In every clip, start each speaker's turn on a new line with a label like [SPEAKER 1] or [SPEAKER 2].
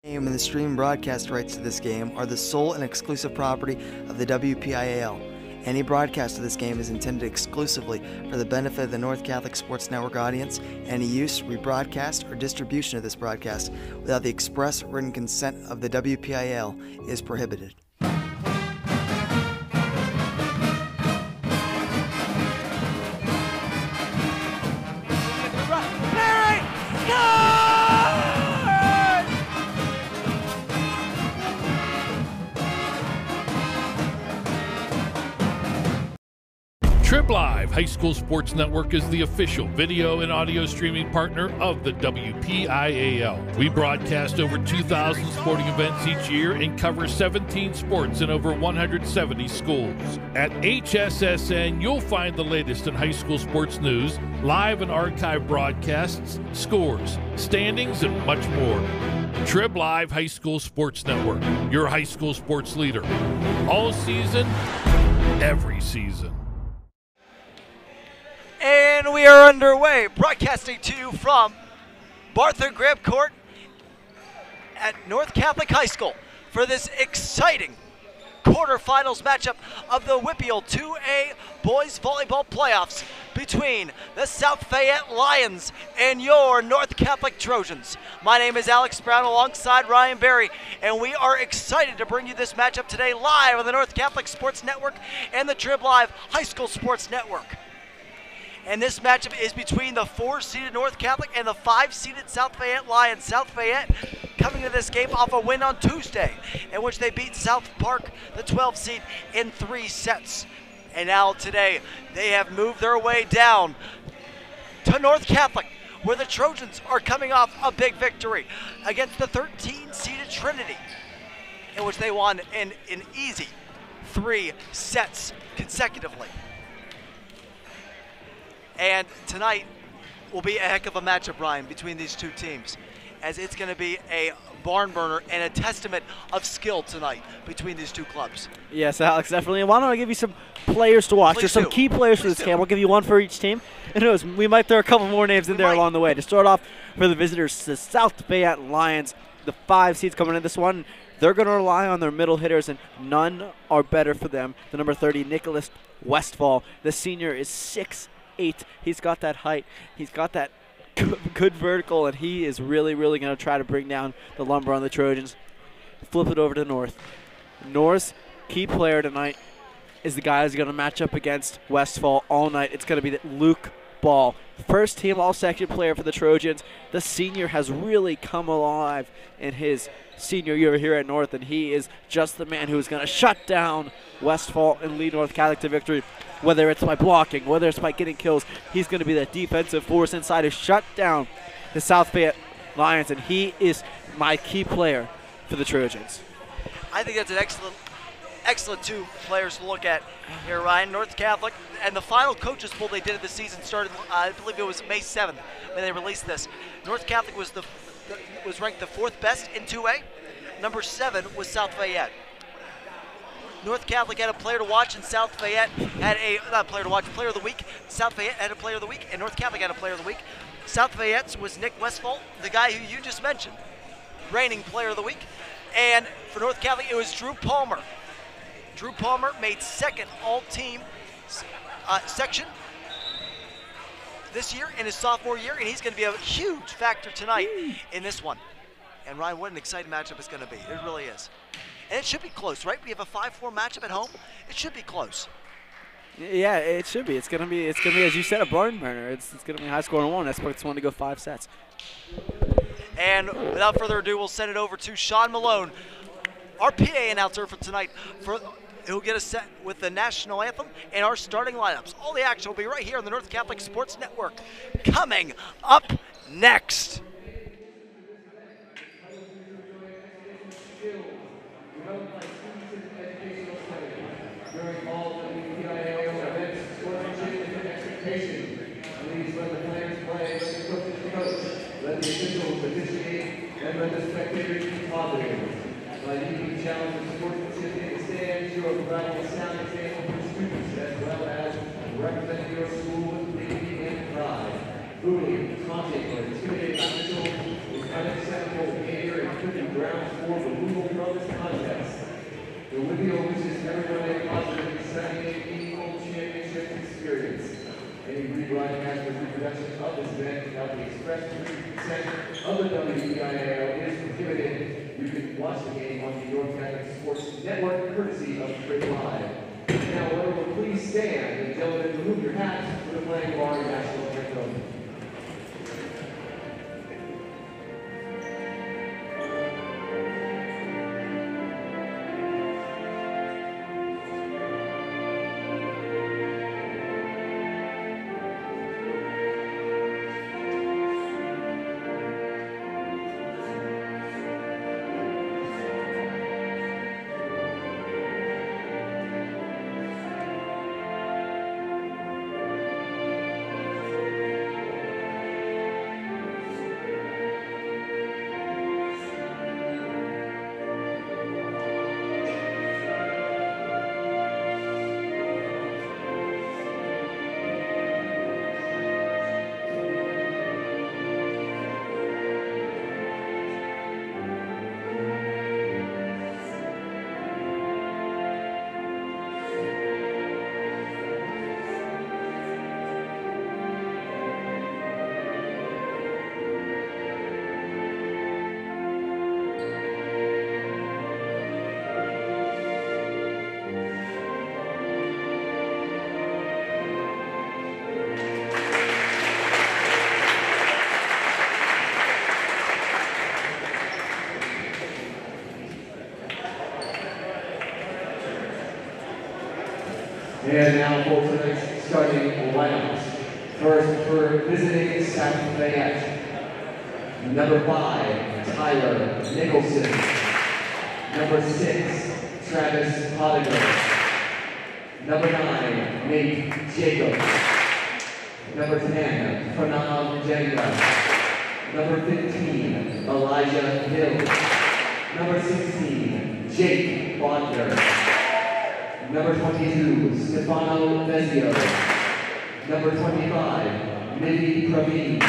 [SPEAKER 1] And the stream broadcast rights to this game are the sole and exclusive property of the WPIAL. Any broadcast of this game is intended exclusively for the benefit of the North Catholic Sports Network audience. Any use, rebroadcast, or distribution of this broadcast without the express written consent of the WPIAL is prohibited.
[SPEAKER 2] Trib Live High School Sports Network is the official video and audio streaming partner of the WPIAL. We broadcast over 2,000 sporting events each year and cover 17 sports in over 170 schools. At HSSN, you'll find the latest in high school sports news, live and archive broadcasts, scores, standings, and much more. Trib Live High School Sports Network, your high school sports leader. All season, every season.
[SPEAKER 3] And we are underway, broadcasting to you from Barth and Graham Court at North Catholic High School for this exciting quarterfinals matchup of the WPIAL 2A Boys Volleyball Playoffs between the South Fayette Lions and your North Catholic Trojans. My name is Alex Brown alongside Ryan Berry, and we are excited to bring you this matchup today live on the North Catholic Sports Network and the Trib Live High School Sports Network. And this matchup is between the 4-seeded North Catholic and the 5-seeded South Fayette Lions. South Fayette coming to this game off a win on Tuesday, in which they beat South Park, the 12 seed, in 3 sets. And now today, they have moved their way down to North Catholic, where the Trojans are coming off a big victory against the 13-seeded Trinity, in which they won in an easy 3 sets consecutively. And tonight will be a heck of a matchup, Ryan, between these two teams, as it's going to be a barn burner and a testament of skill tonight between these two clubs.
[SPEAKER 4] Yes, Alex, definitely. And why don't I give you some players to watch? There's some key players for this game. We'll give you one for each team. And who knows, we might throw a couple more names in there along the way. To start off for the visitors, the South Fayette Lions, the 5 seeds coming in this one. They're going to rely on their middle hitters, and none are better for them. The number 30, Nicholas Westfall. The senior is 6'8". He's got that height. He's got that good vertical, and he is really, really going to try to bring down the lumber on the Trojans. Flip it over to North. North's key player tonight is the guy who's going to match up against Westfall all night. It's going to be Luke Ball. First team all-section player for the Trojans. The senior has really come alive in his senior year here at North, and he is just the man who is going to shut down Westfall and lead North Catholic to victory. Whether it's by blocking, whether it's by getting kills, he's going to be that defensive force inside to shut down the South Fayette Lions, and he is my key player for the Trojans.
[SPEAKER 3] I think that's an excellent 2 players to look at here, Ryan. North Catholic, and the final coaches poll they did of the season started, I believe it was May 7th when they released this. North Catholic was ranked the 4th best in 2A. Number 7 was South Fayette. North Catholic had a player to watch, and South Fayette had player of the week. South Fayette had a player of the week, and North Catholic had a player of the week. South Fayette's was Nick Westfall, the guy who you just mentioned, reigning player of the week. And for North Catholic, it was Drew Palmer. Drew Palmer made 2nd all-team section this year in his sophomore year, and he's going to be a huge factor tonight in this one. And Ryan, what an exciting matchup it's going to be. It really is. And it should be close, right? We have a 5-4 matchup at home. It should be close.
[SPEAKER 4] Yeah, it should be. It's gonna be, as you said, a barn burner. It's gonna be high scoring one. I expect this one to go 5 sets.
[SPEAKER 3] And without further ado, we'll send it over to Sean Malone, our PA announcer for tonight. He'll get us set with the national anthem and our starting lineups. All the action will be right here on the North Catholic Sports Network. Coming up next.
[SPEAKER 5] During all WPIAL events, sportsmanship is an expectation. Please let the players play, let the coaches coach, let the officials participate, and let the spectators be positive. By using challenge of sportsmanship in the stands, you are providing a sound example for students as well as representing your school with dignity and pride. Bullying, taunting, or intimidating officials is unacceptable behavior and could be grounds for removal from this contest. The WPIAL wishes everyone a positive, exciting, meaningful championship experience. Any rebroadcast or reproduction of this event without the express consent of the WPIAL is prohibited. You can watch the game on the North Catholic Sports Network, courtesy of Trade Live. Now, everyone, please stand, and gentlemen, remove your hats for the playing of our national anthem. And now for tonight's starting lineups. First, for visiting South Fayette, number 5, Tyler Nicholson. Number 6, Travis Pottinger. Number 9, Nate Jacobs. Number 10, Pranav Jenga. Number 15, Elijah Hill. Number 16, Jake Bodner. Number 22, Stefano Vezio. Number 25, Midi Praveen.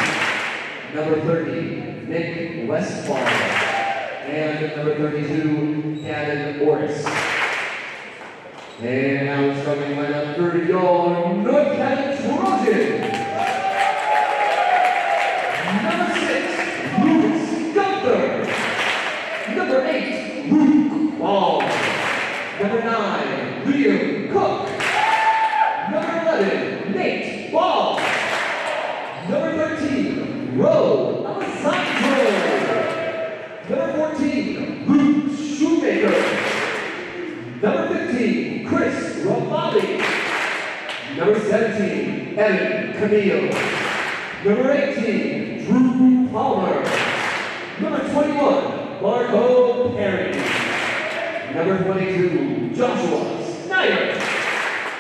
[SPEAKER 5] Number 30, Nick Westfall. And number 32, Gavin Orris. And now starting lineup for your North Catholic Trojan. Number 6, Lucas Gunther. Number 8, Luke Ball. Number 9, Liam Cook. Number 11, Nate Ball. Number 13, Ro Alessandro. Number 14, Luke Shoemaker. Number 15, Chris Romali. Number 17, Evan Camille. Number 18, Drew Palmer. Number 21, Marco Perry. Number 22, Joshua Snyder.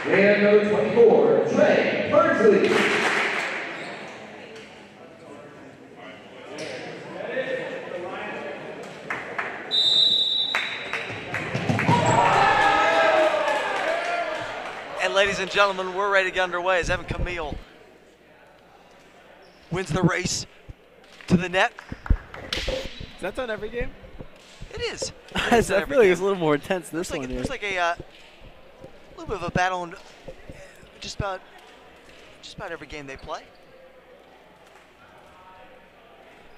[SPEAKER 5] And number 24, Trey Burnsley.
[SPEAKER 3] And ladies and gentlemen, we're ready to get underway as Evan Camille wins the race to the net.
[SPEAKER 4] Is that done every game?
[SPEAKER 3] It is.
[SPEAKER 4] I feel like it's a little more intense this one here.
[SPEAKER 3] It's like a little bit of a battle in just about every game they play.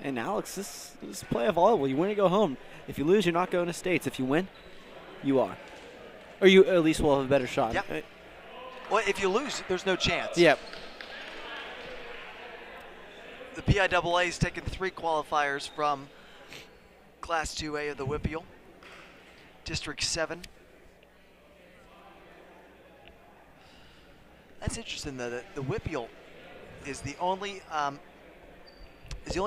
[SPEAKER 4] And Alex, this play of volleyball. You win, you go home. If you lose, you're not going to states. If you win, you are. Or you at least will have a better shot.
[SPEAKER 3] Yep. Well, if you lose, there's no chance.
[SPEAKER 4] Yep.
[SPEAKER 3] The PIAA has taken 3 qualifiers from Class 2A of the WPIAL, District 7. That's interesting though. The WPIAL is the only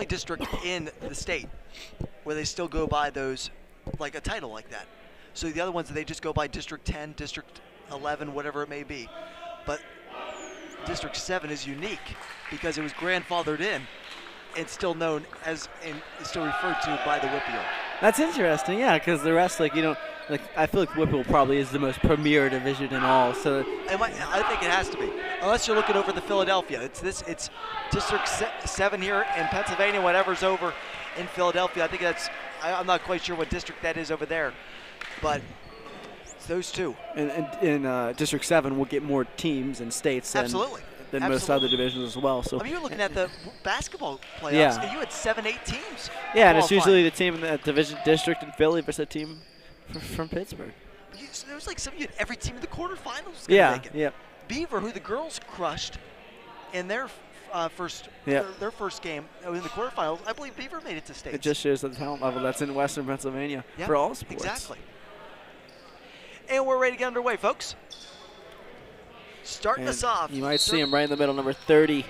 [SPEAKER 3] district in the state where they still go by those, like a title like that. So the other ones, they just go by District 10, District 11, whatever it may be. But District 7 is unique because it was grandfathered in and still known as, and is still referred to by the WPIAL.
[SPEAKER 4] That's interesting, yeah, because the rest, like, you know, like, I feel like WPIAL probably is the most premier division in all. So
[SPEAKER 3] I think it has to be, unless you're looking over the Philadelphia. It's District 7 here in Pennsylvania. Whatever's over in Philadelphia, I think that's I'm not quite sure what district that is over there, but it's those two.
[SPEAKER 4] In District 7, we'll get more teams and states than most other divisions as well. So
[SPEAKER 3] I mean, you're looking at the basketball playoffs.
[SPEAKER 4] Yeah.
[SPEAKER 3] You had 7, 8 teams.
[SPEAKER 4] Yeah, and it's usually the team in that division district in Philly versus a team from Pittsburgh.
[SPEAKER 3] So there was like you had every team in the quarterfinals.
[SPEAKER 4] Yeah,
[SPEAKER 3] make it.
[SPEAKER 4] yeah.
[SPEAKER 3] Beaver, who the girls crushed in their first game in the quarterfinals, I believe Beaver made it to states.
[SPEAKER 4] It just shows the talent level that's in Western Pennsylvania for all sports.
[SPEAKER 3] Exactly. And we're ready to get underway, folks. Starting us off.
[SPEAKER 4] You might see him right in the middle, number 30,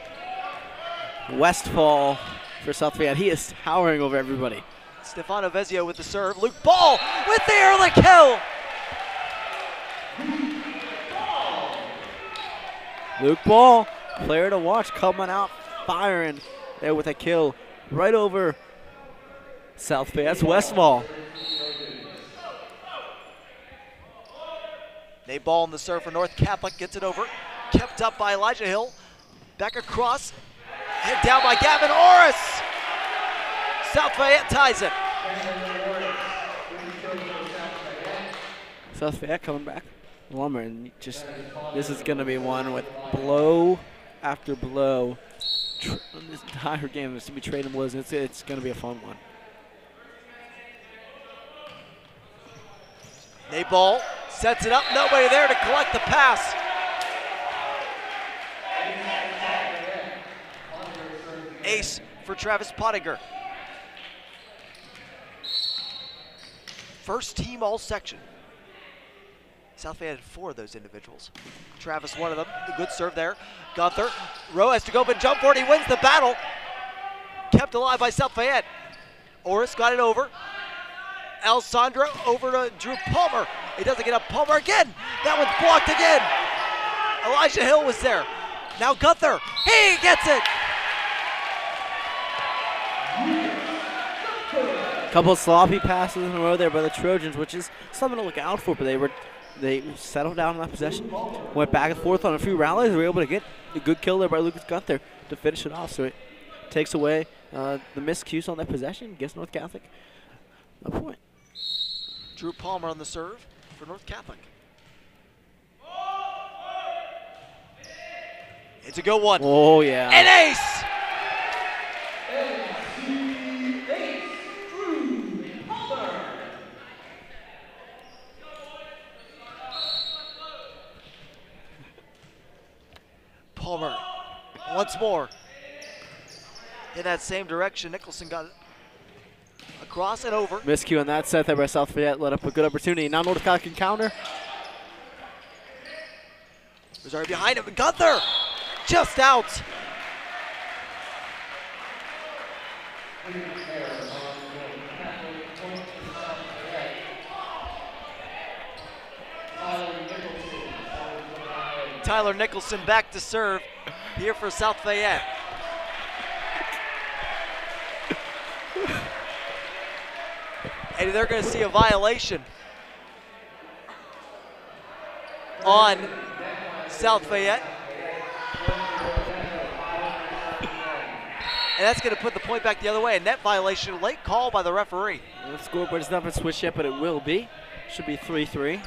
[SPEAKER 4] Westfall for South Fayette. He is towering over everybody.
[SPEAKER 3] Stefano Vezio with the serve. Luke Ball with the early kill.
[SPEAKER 4] Luke Ball, player to watch, coming out firing there with a kill right over South Fayette's Westfall.
[SPEAKER 3] They ball in the serve for North Catholic, gets it over. Kept up by Elijah Hill. Back across. Hit down by Gavin Orris. South Fayette ties it.
[SPEAKER 4] South Fayette coming back. Lumber, and just this is going to be one with blow after blow. This entire game is to be trading blows. It's going to be a fun one.
[SPEAKER 3] They ball, sets it up, nobody there to collect the pass. Ace for Travis Pottinger. First team all section. South Fayette had 4 of those individuals. Travis, one of them. A good serve there. Gunther. Rowe has to go up and jump for it. He wins the battle. Kept alive by South Fayette. Orris got it over. Alessandro over to Drew Palmer. He doesn't get up. Palmer again. That one's blocked again. Elijah Hill was there. Now Gunther. He gets it.
[SPEAKER 4] Couple of sloppy passes in a row there by the Trojans, which is something to look out for, but they settled down on that possession, went back and forth on a few rallies. They were able to get a good kill there by Lucas Gunther to finish it off. So it takes away the miscues on that possession, gives North Catholic a point.
[SPEAKER 3] Drew Palmer on the serve for North Catholic. It's a good one.
[SPEAKER 4] Oh, yeah.
[SPEAKER 3] An ace! Palmer once more in that same direction. Nicholson got it across and over.
[SPEAKER 4] Miscue on that set there by South Fayette, let up a good opportunity. Now North Catholic can counter.
[SPEAKER 3] Rosario behind him. Gunther just out. Tyler Nicholson back to serve here for South Fayette. And they're going to see a violation on South Fayette. And that's going to put the point back the other way. A net violation, late call by the referee.
[SPEAKER 4] The scoreboard's not been switched yet, but it will be. Should be 3-3.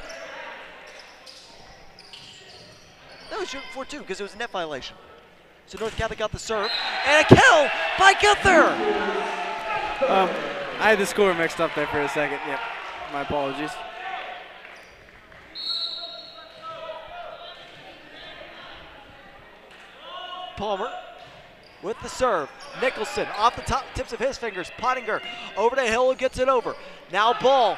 [SPEAKER 3] That was shooting 4-2 because it was a net violation. So North Catholic got the serve. And a kill by Gunther.
[SPEAKER 4] I had the score mixed up there for a second. Yep, my apologies.
[SPEAKER 3] Palmer with the serve. Nicholson off the top tips of his fingers. Pottinger over to Hill, who gets it over. Now ball.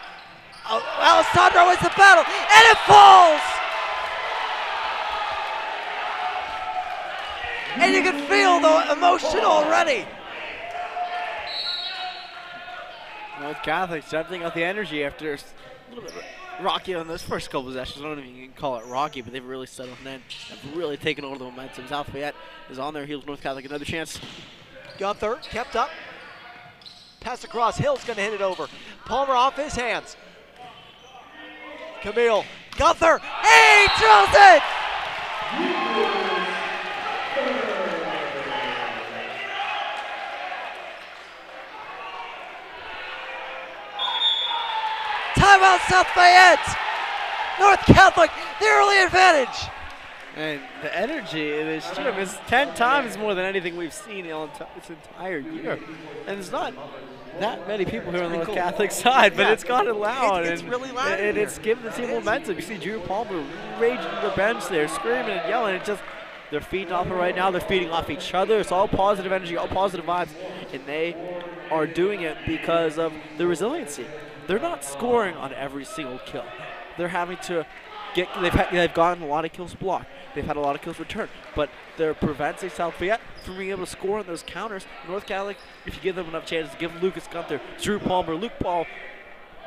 [SPEAKER 3] Alessandro wins the battle, and it falls! And you can feel the emotion already.
[SPEAKER 4] North Catholic stepping up the energy after a little bit rocky on those first couple possessions. I don't know if you can call it rocky, but they've really settled in. Have really taken over the momentum. South Fayette is on their heels. North Catholic another chance.
[SPEAKER 3] Gunther kept up. Pass across. Hill's going to hit it over. Palmer off his hands. Camille. Gunther. He drills it! Timeout, South Fayette. North Catholic, the early advantage.
[SPEAKER 4] And the energy in this gym is 10 times more than anything we've seen this entire year. And there's not that many people here on the North Catholic side, but it's gotten loud.
[SPEAKER 3] It's really loud.
[SPEAKER 4] And it's given the team momentum. You see Drew Palmer raging the bench there, screaming and yelling. It's just, they're feeding off it right now. They're feeding off each other. It's all positive energy, all positive vibes. And they are doing it because of the resiliency. They're not scoring on every single kill. They're having to get, they've gotten a lot of kills blocked. They've had a lot of kills returned, but they're preventing South Fayette from being able to score on those counters. North Catholic, if you give them enough chances, give Lucas Gunther, Drew Palmer, Luke Paul,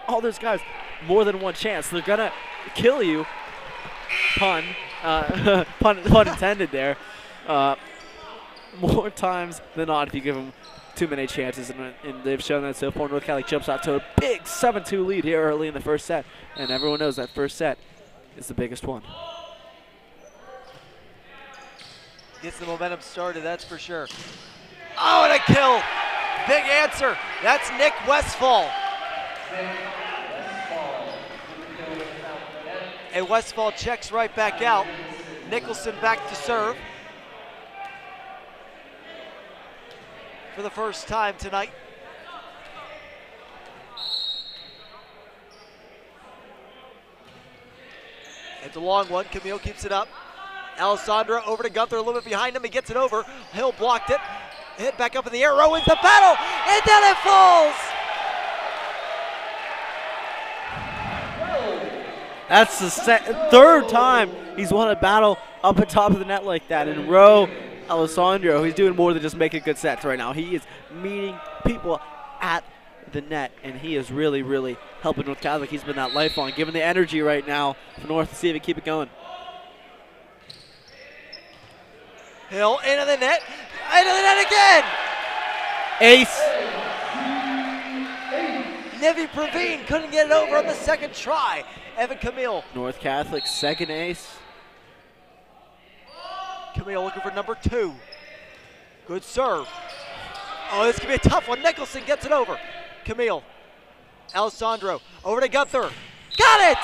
[SPEAKER 4] all those guys more than one chance. They're gonna kill you. Pun intended there. More times than not if you give them too many chances, and they've shown that so far. North Catholic jumps out to a big 7-2 lead here early in the first set, and everyone knows that first set is the biggest one.
[SPEAKER 3] Gets the momentum started, that's for sure. Oh, and a kill. Big answer. That's Nick Westfall. And Westfall checks right back out. Nicholson back to serve for the first time tonight. It's a long one. Camille keeps it up. Alessandro over to Gunther, a little bit behind him. He gets it over. Hill blocked it. Hit back up in the air. Rowe wins the battle, and then it falls.
[SPEAKER 4] That's the third time he's won a battle up at top of the net like that. And Rowe, Alessandro, he's doing more than just making good sets right now. He is meeting people at the net, and he is really, really helping North Catholic. He's been that lifeline, giving the energy right now for North to see if he can keep it going.
[SPEAKER 3] Hill into the net again.
[SPEAKER 4] Ace.
[SPEAKER 3] Nivi Praveen couldn't get it over on the second try. Evan Camille.
[SPEAKER 4] North Catholic second ace.
[SPEAKER 3] Camille looking for number 2. Good serve. Oh, this could be a tough one. Nicholson gets it over. Camille. Alessandro over to Gunther. Got it!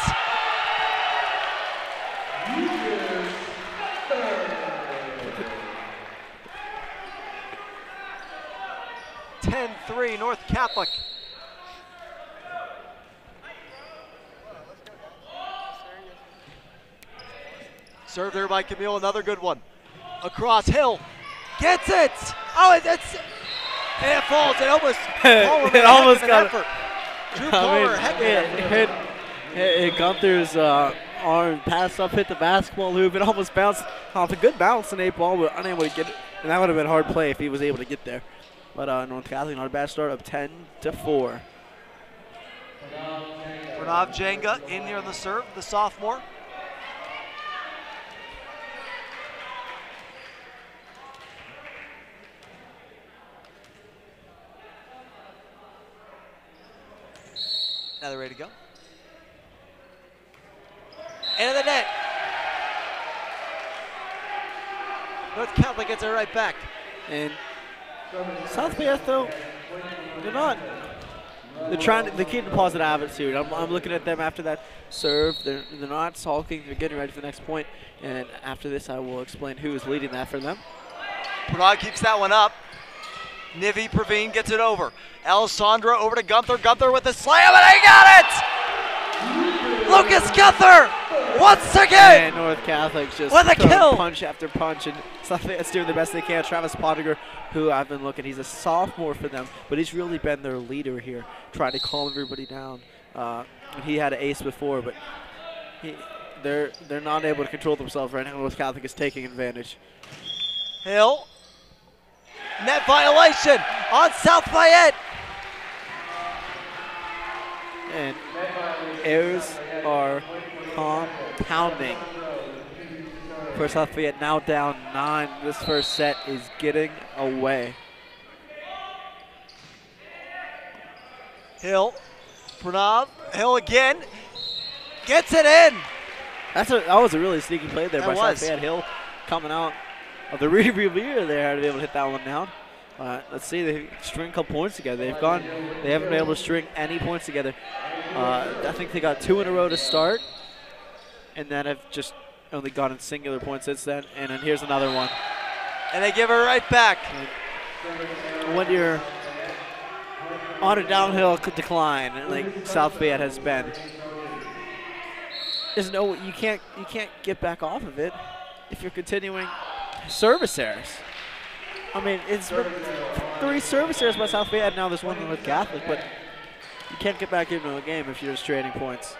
[SPEAKER 3] 10-3 North Catholic. Served there by Camille, another good one. Across, Hill gets it. Oh, and it falls. It almost,
[SPEAKER 4] it almost got
[SPEAKER 3] effort. Drew Palmer,
[SPEAKER 4] it hit Gunther's arm, passed up, hit the basketball hoop. It almost bounced off a good bounce in 8-ball, but unable to get it. And that would have been hard play if he was able to get there. But North Catholic, not a bad start, up 10-4.
[SPEAKER 3] Pranav Jenga in here on the serve, the sophomore. Now they're ready to go. Into the net. North Catholic gets it right back.
[SPEAKER 4] And South Fayette, though, they're keeping a positive attitude. I'm looking at them after that serve. They're not sulking. They're getting ready for the next point. And after this, I will explain who is leading that for them.
[SPEAKER 3] Pranav keeps that one up. Nivi Praveen gets it over. Alessandro over to Gunther. Gunther with the slam, and he got it! Lucas Gunther once again!
[SPEAKER 4] And North Catholic just
[SPEAKER 3] with a kill!
[SPEAKER 4] Punch after punch, and South Fayette's doing the best they can. Travis Pottinger, who I've been looking, he's a sophomore for them, but he's really been their leader here, trying to calm everybody down. He had an ace before, but they're not able to control themselves right now. North Catholic is taking advantage.
[SPEAKER 3] Hill. Net violation on South Fayette.
[SPEAKER 4] And errors are compounding for South Fayette, now down 9. This first set is getting away.
[SPEAKER 3] Hill, Pranav, Hill again, gets it in.
[SPEAKER 4] That was a really sneaky play there by South Fayette. Hill coming out of the rearview mirror there to be able to hit that one down. Let's see, they string a couple points together. They haven't been able to string any points together I think they got 2 in a row to start, and then have just only gotten singular points since then. And then here's another one.
[SPEAKER 3] And they give it right back.
[SPEAKER 4] And when you're on a downhill decline, like South Fayette has been, you can't get back off of it if you're continuing service errors. I mean, it's been 3 service errors by South Fayette. Now there's 1 with Catholic, but you can't get back into a game if you're just trading points.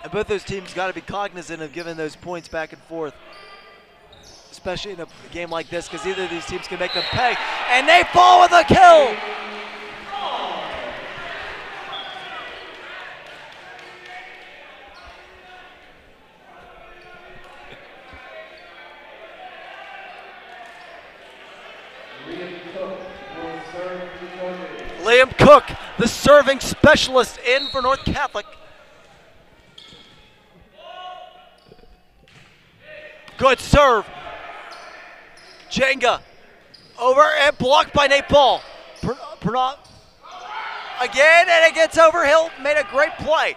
[SPEAKER 3] And both those teams got to be cognizant of giving those points back and forth, especially in a game like this, because either of these teams can make them pay. And they fall with a kill. Liam Cook, the serving specialist, in for North Catholic. Good serve. Jenga over and blocked by Nate Ball. Again, and it gets over. Hill made a great play.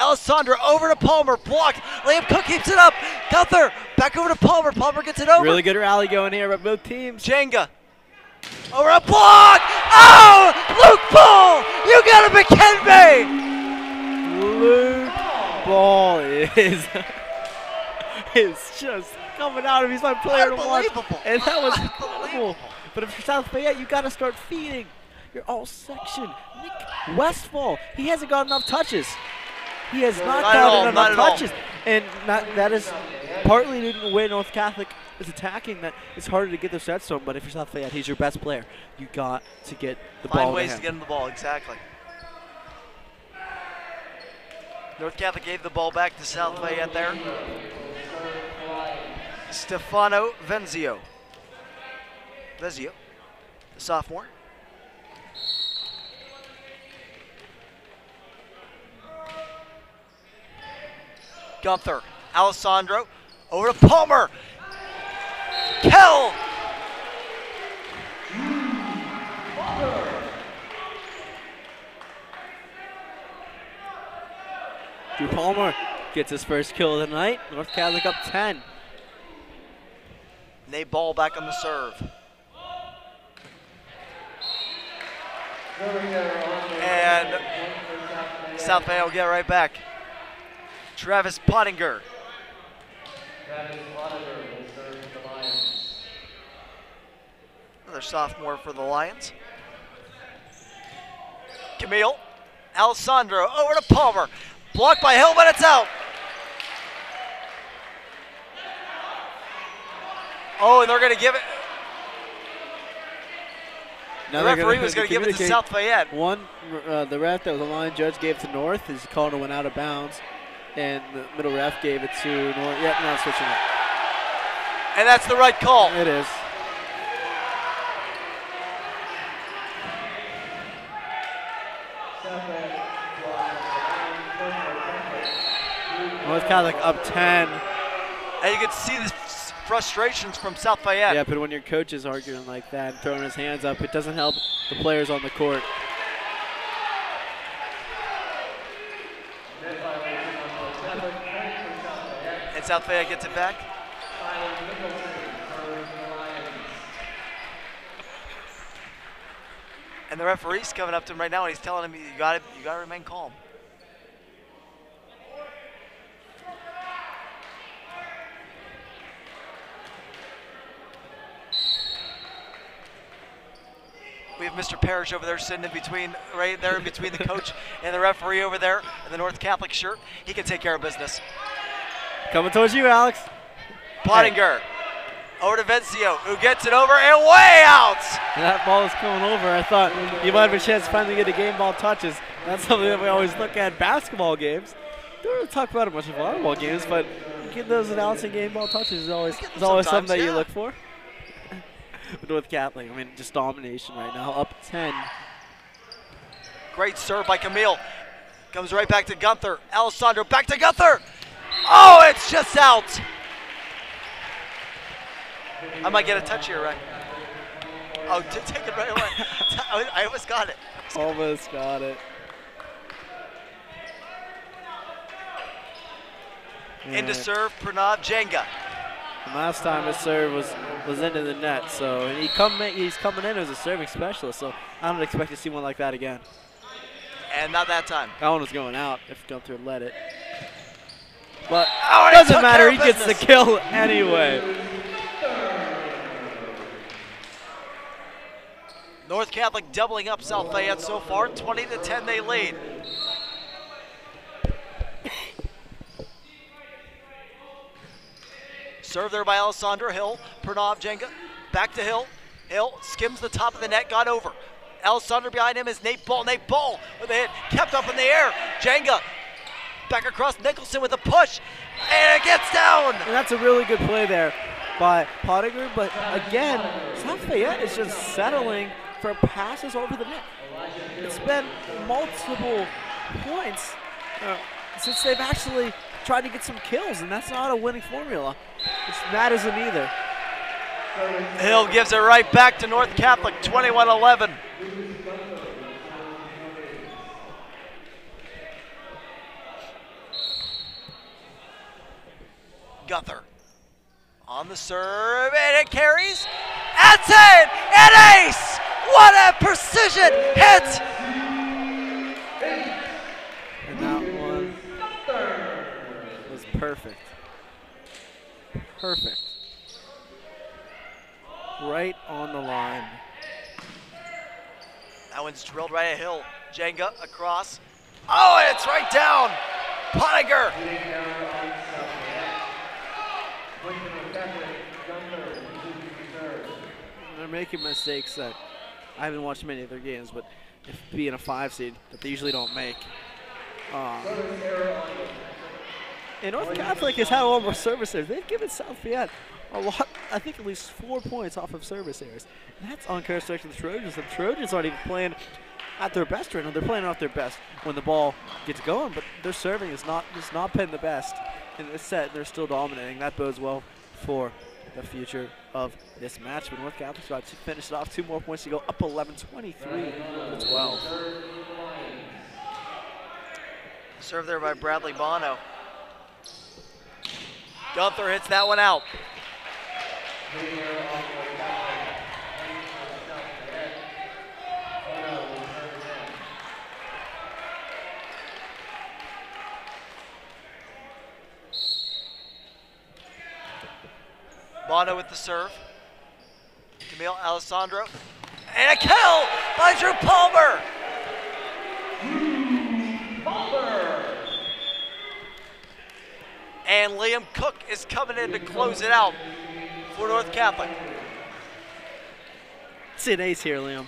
[SPEAKER 3] Alessandra over to Palmer, blocked. Liam Cook keeps it up. Gunther back over to Palmer. Palmer gets it over.
[SPEAKER 4] Really good rally going here by both teams.
[SPEAKER 3] Jenga over a block. Oh, Luke Ball! You gotta be kidding me!
[SPEAKER 4] Luke Ball is just coming out of. He's my player to watch, and that was incredible. But if you're South Fayette, you got to start feeding your all section. Nick Westfall, he hasn't got enough touches. He has not gotten enough touches, and that is partly due to the way North Catholic is attacking. That it's harder to get those sets to him. But if you're South Fayette, he's your best player. You got to get the ball.
[SPEAKER 3] Find ways to get him the ball, exactly. North Catholic gave the ball back to South Fayette there. Stefano Venzio, the sophomore. Gunther, Alessandro, over to Palmer. Kell.
[SPEAKER 4] Drew Palmer gets his first kill of the night. North Catholic up 10.
[SPEAKER 3] Nate Ball back on the serve. And South Fayette will get right back. Travis Pottinger. Another sophomore for the Lions. Camille. Alessandro over to Palmer. Blocked by Hill, but it's out. Oh, and they're going to give it.
[SPEAKER 4] Now
[SPEAKER 3] the referee was going to give it to South Fayette.
[SPEAKER 4] The ref that was the line judge gave it to North. His call went out of bounds. And the middle ref gave it to North. Yep, now switching it.
[SPEAKER 3] And that's the right call.
[SPEAKER 4] It is. North Catholic up 10.
[SPEAKER 3] And you can see the frustrations from South Fayette.
[SPEAKER 4] Yeah, but when your coach is arguing like that and throwing his hands up, it doesn't help the players on the court.
[SPEAKER 3] And South Fayette gets it back. And the referee's coming up to him right now and he's telling him you gotta remain calm. We have Mr. Parrish over there sitting in between, right there in between the coach and the referee over there in the North Catholic shirt. He can take care of business.
[SPEAKER 4] Coming towards you, Alex.
[SPEAKER 3] Pottinger over to Venzio, who gets it over and way out.
[SPEAKER 4] That ball is coming over. I thought you might have a chance to finally get a game ball touches. That's something that we always look at in basketball games. Don't really talk about it much in volleyball games, but getting those announcing game ball touches is always something that you look for. North Catholic, I mean, just domination right now, up 10.
[SPEAKER 3] Great serve by Camille. Comes right back to Gunther. Alessandro back to Gunther. Oh, it's just out. I might get a touch here, right? Oh, take it right away. I almost got it.
[SPEAKER 4] Almost got it.
[SPEAKER 3] Into serve, Pranav Jenga.
[SPEAKER 4] And last time his serve was into the net, so and he's coming in as a serving specialist, so I don't expect to see one like that again.
[SPEAKER 3] And not that time.
[SPEAKER 4] That one was going out if Gunther let it. But
[SPEAKER 3] it
[SPEAKER 4] doesn't matter, he gets the kill anyway.
[SPEAKER 3] North Catholic doubling up South Fayette so far, 20-10 they lead. Serve there by Alessandro Hill. Pranav Jenga back to Hill. Hill skims the top of the net, got over. Alessandro behind him is Nate Ball. Nate Ball with a hit, kept up in the air. Jenga back across Nicholson with a push, and it gets down.
[SPEAKER 4] And that's a really good play there by Pottinger, but again, South Fayette is just settling for passes over the net. It's been multiple points since they've actually tried to get some kills, and that's not a winning formula. That isn't either.
[SPEAKER 3] Hill gives it right back to North Catholic, 21-11. Gunther on the serve, and it carries. That's it! An ace! What a precision hit!
[SPEAKER 4] And that one was perfect. Perfect. Right on the line.
[SPEAKER 3] That one's drilled right at Hill. Jenga across. Oh, and it's right down. Pottinger.
[SPEAKER 4] They're making mistakes that I haven't watched many of their games, but if being a 5 seed that they usually don't make. And North Catholic has had a lot more service errors. They've given South Fayette a lot, I think at least 4 points off of service errors. And that's uncharacteristic of the Trojans. The Trojans aren't even playing at their best right now. They're playing off their best when the ball gets going, but their serving is not been the best in this set. They're still dominating. That bodes well for the future of this match. But North Catholic's got to finish it off. 2 more points to go, up 11, 23-12.
[SPEAKER 3] Serve there by Bradley Bono. Gunther hits that one out. Bono with the serve. Camille Alessandro. And a kill by Drew Palmer. And Liam Cook is coming in to close it out for North Catholic.
[SPEAKER 4] It's an ace here, Liam.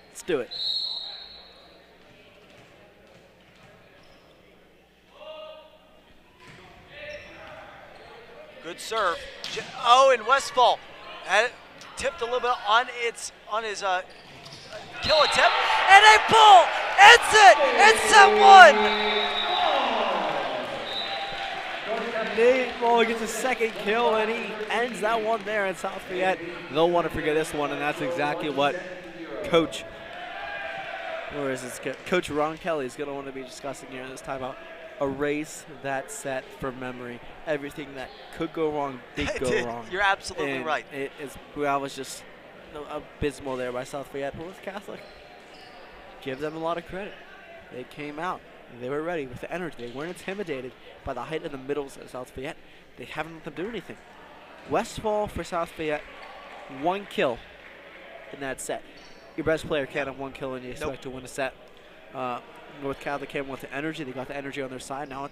[SPEAKER 4] Let's do it.
[SPEAKER 3] Good serve. Oh, and Westfall had it tipped a little bit on his kill attempt, and a pull. It's it. It's set 1.
[SPEAKER 4] Nate Ball gets a second kill, and he ends that one there. And South Fayette, they'll want to forget this one, and that's exactly what Coach Ron Kelly is going to want to be discussing here in this timeout. Erase that set from memory. Everything that could go wrong did go wrong.
[SPEAKER 3] You're absolutely right.
[SPEAKER 4] That was just abysmal there by South Fayette. North Catholic, give them a lot of credit. They came out. They were ready with the energy. They weren't intimidated by the height of the middles of South Fayette. They haven't let them do anything. Westfall for South Fayette, 1 kill in that set. Your best player can't have 1 kill and you expect to win a set. North Catholic came with the energy. They got the energy on their side. Now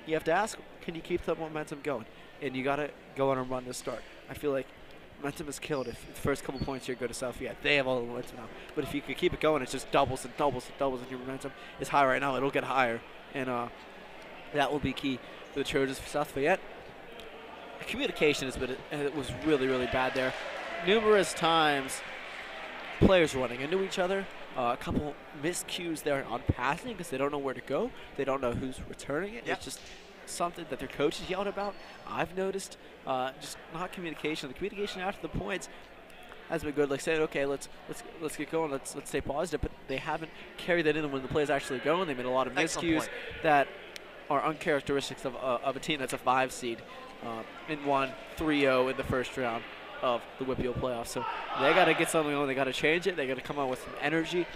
[SPEAKER 4] you have to ask, can you keep the momentum going? And you got to go on a run to start. I feel like momentum is killed if the first couple points here go to South Fayette. They have all the momentum now. But if you could keep it going, it's just doubles and doubles and doubles, and your momentum is high right now. It'll get higher, and that will be key for the Trojans for South Fayette. Communication was really, really bad there. Numerous times, players running into each other. A couple miscues there on passing because they don't know where to go. They don't know who's returning it.
[SPEAKER 3] Yep.
[SPEAKER 4] It's just something that their coaches yelled about. I've noticed just not communication. The communication after the points has been good. Like saying, okay, let's get going. Let's stay positive. But they haven't carried that in when the play's actually going. They made a lot of miscues that are uncharacteristics of a team that's a 5 seed and won 3-0 in the first round of the WPIAL playoffs. So they got to get something on. They got to change it. They got to come out with some energy.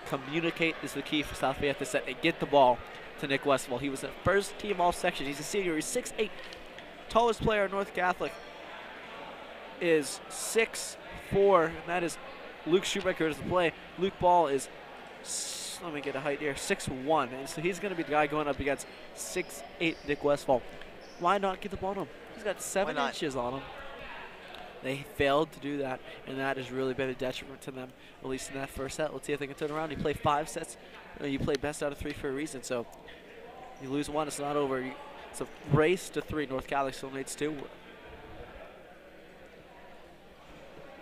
[SPEAKER 4] Communicate is the key for South Fayette this set. They get the ball to Nick Westfall. He was the first team all section. He's a senior. He's 6'8". Tallest player in North Catholic is 6'4", and that is Luke Shoemaker does the play. Luke Ball is, let me get a height here, 6'1", and so he's going to be the guy going up against 6'8" Nick Westfall. Why not get the ball to him? He's got 7 inches on him. They failed to do that, and that has really been a detriment to them, at least in that first set. Let's see if they can turn around. You play 5 sets. You play best out of 3 for a reason, so you lose 1, it's not over. It's a race to 3. North Catholic still needs 2.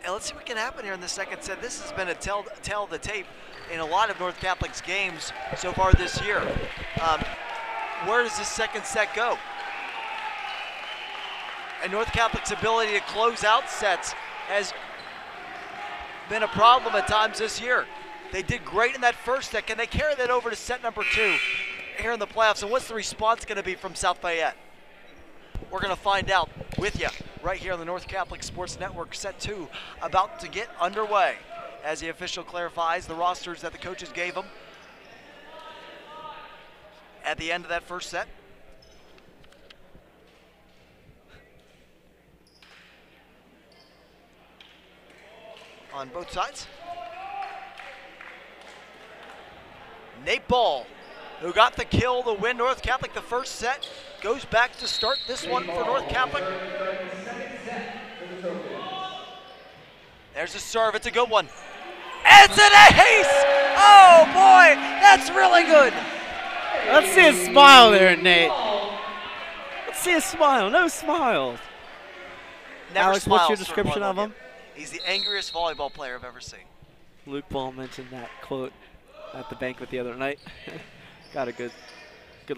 [SPEAKER 3] And let's see what can happen here in the second set. This has been a tell of the tape in a lot of North Catholic's games so far this year. Where does this second set go? And North Catholic's ability to close out sets has been a problem at times this year. They did great in that first set. Can they carry that over to set number 2 here in the playoffs? And what's the response going to be from South Fayette? We're going to find out with you right here on the North Catholic Sports Network. Set 2 about to get underway as the official clarifies the rosters that the coaches gave them at the end of that first set. On both sides. Nate Ball, who got the kill to win North Catholic the first set, goes back to start this one for North Catholic. There's a serve, it's a good one. It's an ace! Oh boy, that's really good.
[SPEAKER 4] Let's see a smile there, Nate. Let's see a smile, no smiles.
[SPEAKER 3] Never
[SPEAKER 4] Alex,
[SPEAKER 3] smiles
[SPEAKER 4] what's your description of him?
[SPEAKER 3] He's the angriest volleyball player I've ever seen.
[SPEAKER 4] Luke Ball mentioned that quote at the banquet the other night. Got a good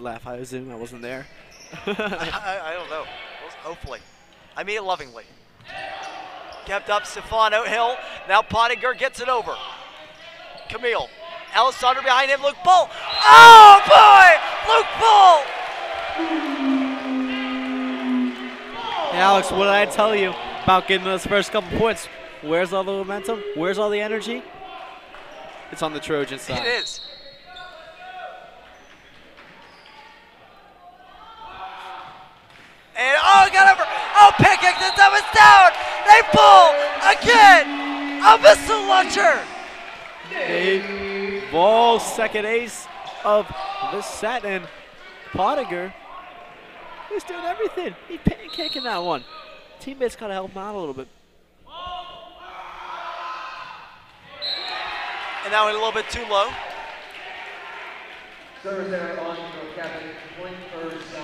[SPEAKER 4] laugh. I assume I wasn't there.
[SPEAKER 3] I don't know. Hopefully. I mean it lovingly. Kept up Stefano Hill. Now Pottinger gets it over. Camille. Alessandro behind him. Luke Ball. Oh boy! Luke Ball!
[SPEAKER 4] Hey Alex, what did I tell you about getting those first couple points? Where's all the momentum? Where's all the energy? It's on the Trojan side.
[SPEAKER 3] It is. And oh, got over. Oh, Pickett, the time is down. They pull again. A missile launcher.
[SPEAKER 4] Dave Ball, second ace of this set, and Pottinger, he's doing everything. He's pancaking that one. Teammates gotta help him out a little bit.
[SPEAKER 3] And now a little bit too low.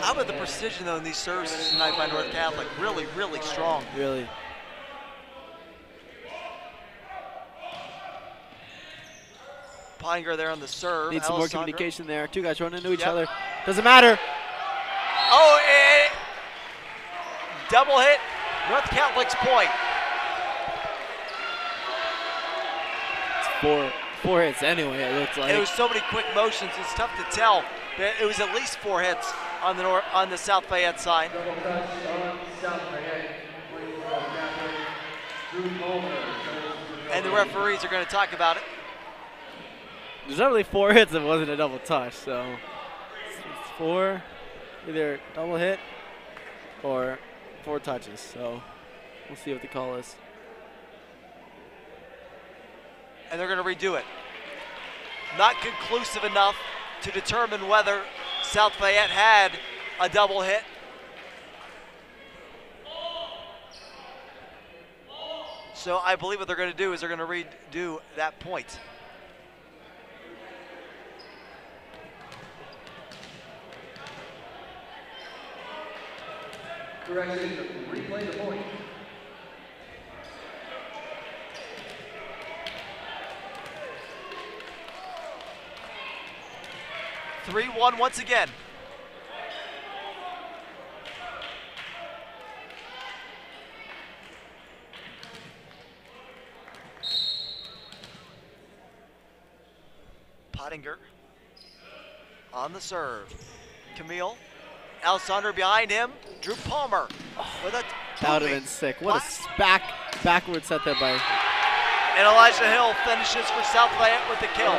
[SPEAKER 3] How about the precision though in these serves tonight by North Catholic? Really, really strong.
[SPEAKER 4] Really.
[SPEAKER 3] Pottinger there on the serve.
[SPEAKER 4] Need some more communication there. 2 guys running into each
[SPEAKER 3] Yep.
[SPEAKER 4] other. Doesn't matter.
[SPEAKER 3] Oh, double hit. North Catholic's point.
[SPEAKER 4] It's four hits anyway, it looks like.
[SPEAKER 3] It was so many quick motions, it's tough to tell. But it was at least 4 hits on the South Fayette side. And the referees are going to talk about it.
[SPEAKER 4] There's only 4 hits if it wasn't a double touch, so it's 4, either double hit or 4 touches. So we'll see what the call is.
[SPEAKER 3] And they're going to redo it. Not conclusive enough to determine whether South Fayette had a double hit. So I believe what they're going to do is they're going to redo that point.
[SPEAKER 5] Correction, replay the point.
[SPEAKER 3] Three-one once again. Pottinger on the serve. Camille. Alessandro behind him. Drew Palmer with a
[SPEAKER 4] That would have been sick. What a backward set there by.
[SPEAKER 3] And Elijah Hill finishes for South Fayette with the kill.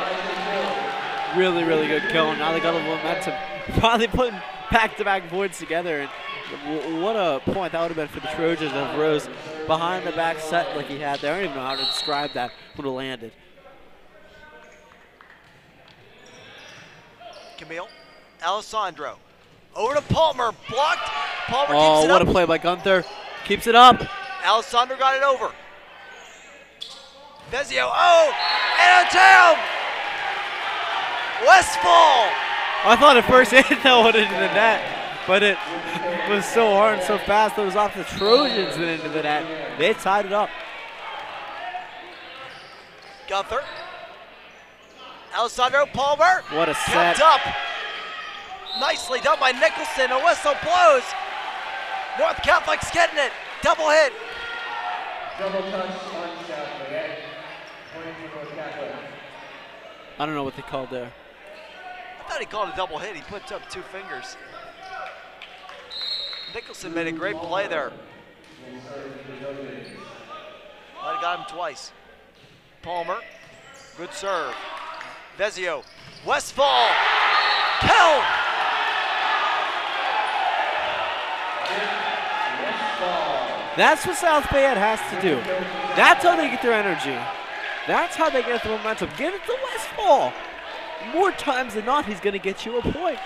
[SPEAKER 4] Really, really good kill. Now they got a little momentum. Finally putting back-to-back boards together. And what a point that would have been for the Trojans of Rose behind the back set like he had there. I don't even know how to describe that when it landed.
[SPEAKER 3] Camille. Alessandro. Over to Palmer. Blocked. Palmer keeps it up.
[SPEAKER 4] Oh, what a play by Gunther. Keeps it up.
[SPEAKER 3] Alessandro got it over. Vezio. Oh! And a jam! Westfall!
[SPEAKER 4] I thought at first it went into the net, but it was so hard and so fast that it was off the Trojans and into the net. They tied it up.
[SPEAKER 3] Gunther. Alessandro Palmer.
[SPEAKER 4] What a set.
[SPEAKER 3] Kept up. Nicely done by Nicholson. A whistle blows. North Catholic's getting it. Double hit.
[SPEAKER 5] Double touch on South Fayette. Point for North Catholic.
[SPEAKER 4] I don't know what they called there.
[SPEAKER 3] I thought he called a double hit. He put up 2 fingers. Nicholson made a great play there. Might have got him twice. Palmer. Good serve. Vezio. Westfall. Kill.
[SPEAKER 4] That's what South Fayette has to do. That's how they get their energy. That's how they get the momentum. Give it to Westfall. More times than not, he's going to get you a point.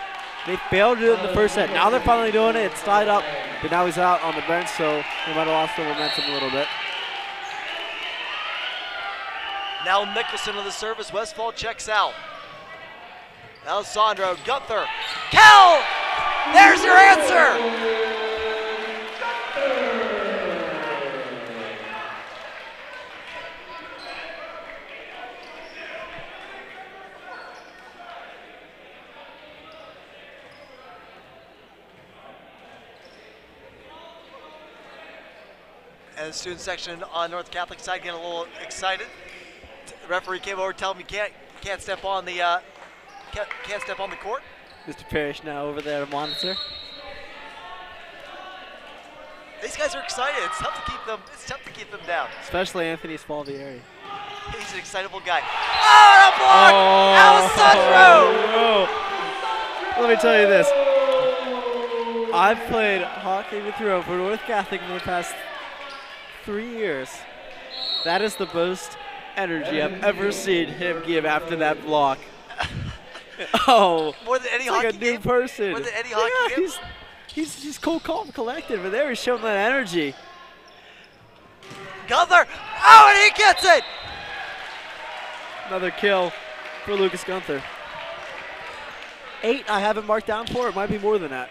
[SPEAKER 4] They failed to do it in the first set. Now they're finally doing it. It's tied up, but now he's out on the bench, so they might have lost the momentum a little bit.
[SPEAKER 3] Now Nicholson to the service. Westfall checks out. Alessandro, Gunther. Kel! There's your answer! And the student section on North Catholic side getting a little excited. The referee came over, telling me can't step on the can't step on the court.
[SPEAKER 4] Mr. Parrish now over there to monitor.
[SPEAKER 3] These guys are excited. It's tough to keep them. It's tough to keep them down.
[SPEAKER 4] Especially Anthony Spalvieri.
[SPEAKER 3] He's an excitable guy. Oh, a block! Alessandro!
[SPEAKER 4] Oh. Let me tell you this. I've played hockey with Ro for North Catholic for the past 3 years. That is the most energy I've ever seen him give after that block. Oh,
[SPEAKER 3] more than any
[SPEAKER 4] it's
[SPEAKER 3] hockey
[SPEAKER 4] like a new
[SPEAKER 3] game?
[SPEAKER 4] person.
[SPEAKER 3] More than any hockey game?
[SPEAKER 4] He's cool, calm, collected, but there he's showing that energy.
[SPEAKER 3] Gunther, oh, and he gets it!
[SPEAKER 4] Another kill for Lucas Gunther. 8 I haven't marked down for. It might be more than that.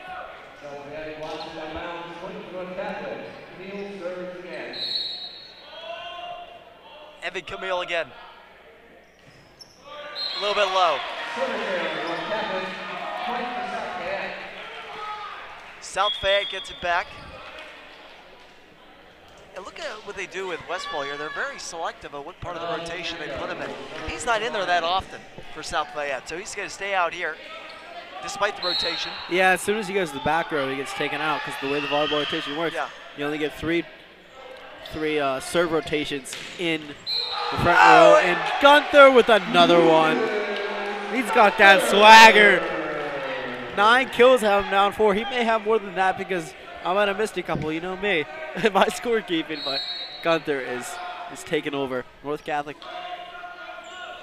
[SPEAKER 3] Evan Camille again. A little bit low. South Fayette gets it back. And look at what they do with Westfall here. They're very selective of what part of the rotation they put him in. He's not in there that often for South Fayette, so he's going to stay out here despite the rotation.
[SPEAKER 4] Yeah, as soon as he goes to the back row, he gets taken out because the way the volleyball rotation works, you only get three serve rotations in the front row. And Gunther with another one. He's got that swagger. 9 kills have him down 4. He may have more than that because I might have missed a couple. You know me, my scorekeeping. But Gunther is taking over. North Catholic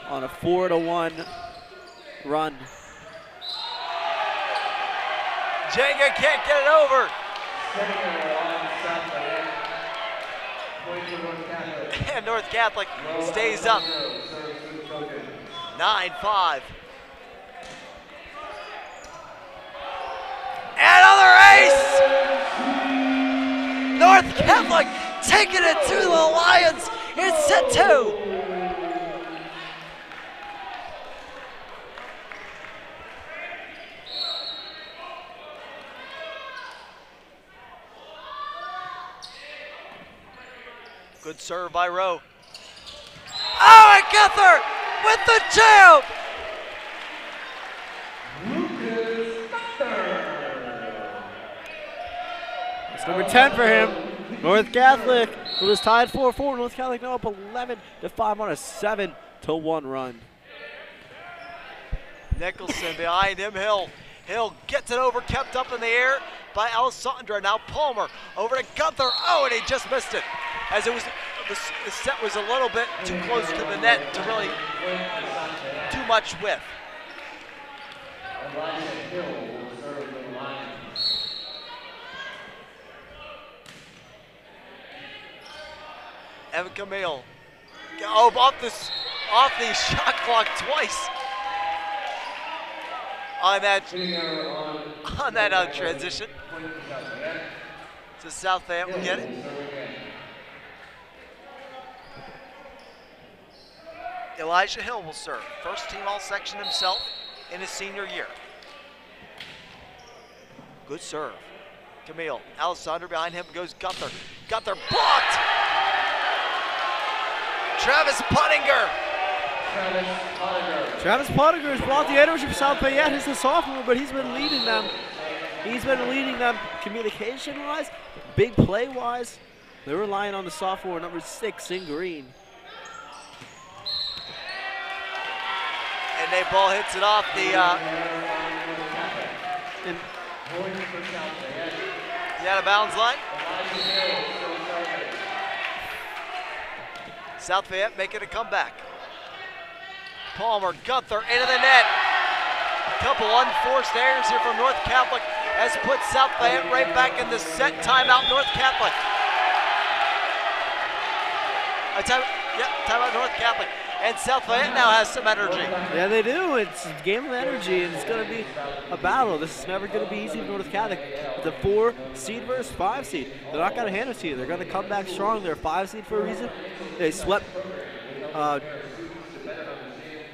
[SPEAKER 4] on a 4-1 run.
[SPEAKER 3] Jenga can't get it over. And North Catholic stays up. 9-5. Another ace! North Catholic taking it to the Lions in set 2. Good serve by Rowe. Oh, and Gunther with the jam!
[SPEAKER 4] number 10 for him. North Catholic, who was tied 4-4. North Catholic now up 11-5 on a 7-1 run.
[SPEAKER 3] Nicholson behind him. Hill gets it over, kept up in the air by Alessandro. Now Palmer over to Gunther. Oh, and he just missed it. As it was, the set was a little bit too close to the net to really do much with. Evan Camille. Oh, off the shot clock twice. On that transition. So South Fayette will get it. Elijah Hill will serve. First team all-section himself in his senior year. Good serve. Camille. Alessandro behind him goes Gunther. Gunther blocked! Travis Pottinger.
[SPEAKER 4] Travis Pottinger has brought the energy for South Fayette. He's a sophomore, but he's been leading them. He's been leading them communication-wise, big play-wise. They're relying on the sophomore, number 6 in green.
[SPEAKER 3] And that ball hits it off the out of bounds line. South Fayette making a comeback. Palmer, Gunther into the net. A couple unforced errors here from North Catholic has put South Fayette right back in the set. Timeout North Catholic. Timeout North Catholic. And South Fayette now has some energy.
[SPEAKER 4] Yeah, they do. It's a game of energy, and it's going to be a battle. This is never going to be easy for North Catholic. It's a 4 seed versus 5 seed. They're not going to hand it to you. They're going to come back strong. They're a 5 seed for a reason. They swept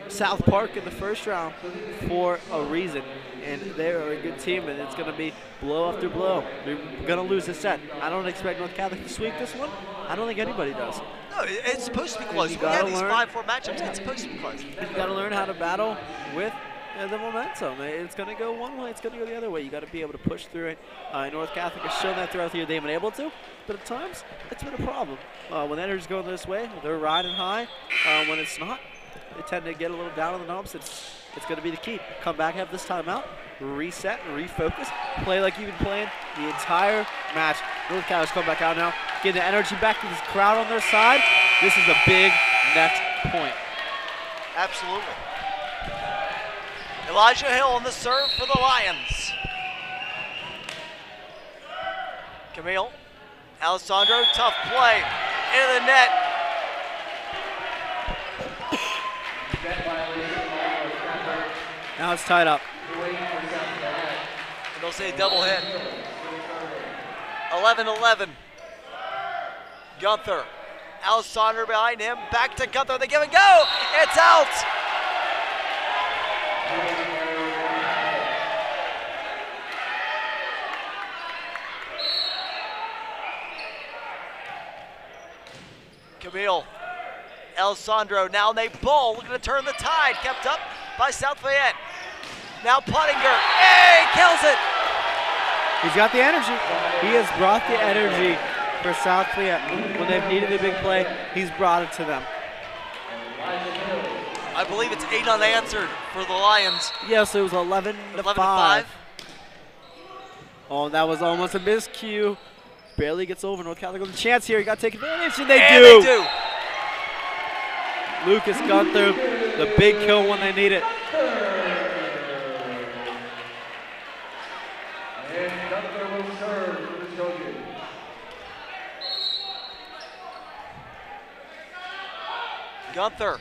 [SPEAKER 4] South Park in the first round for a reason. And they're a good team, and it's going to be blow after blow. They're going to lose this set. I don't expect North Catholic to sweep this one. I don't think anybody does.
[SPEAKER 3] No, it's supposed to be close. We have these 5-4 matchups. It's supposed to be close.
[SPEAKER 4] You got to learn how to battle with the momentum. It's going to go one way. It's going to go the other way. You got to be able to push through it. North Catholic has shown that throughout the year they've been able to, but at times it's been a problem. When the energy's going this way, they're riding high. When it's not, they tend to get a little down on the dumps. It's going to be the key. Come back, have this timeout, reset, refocus, play like you've been playing the entire match. North Catholic's come back out now, getting the energy back to this crowd on their side. This is a big next point.
[SPEAKER 3] Absolutely. Elijah Hill on the serve for the Lions. Camille, Alessandro, tough play into the net.
[SPEAKER 4] Now it's tied up.
[SPEAKER 3] They'll say double hit. 11-11. Gunther. Alessandro behind him. Back to Gunther. They give and go. It's out. Camille. Alessandro. Now they ball. Looking to turn the tide. Kept up by South Fayette. Now Pottinger. Hey, kills it.
[SPEAKER 4] He's got the energy. He has brought the energy for South Fayette. When they've needed a big play, he's brought it to them.
[SPEAKER 3] I believe it's 8 unanswered for the Lions.
[SPEAKER 4] Yes, it was 11-5. Oh, that was almost a miscue. Barely gets over. North Catholic with a chance here. You got to take advantage, and they do. Lucas Gunther, the big kill when they need it.
[SPEAKER 5] And Gunther will serve for the Trojan.
[SPEAKER 3] Gunther.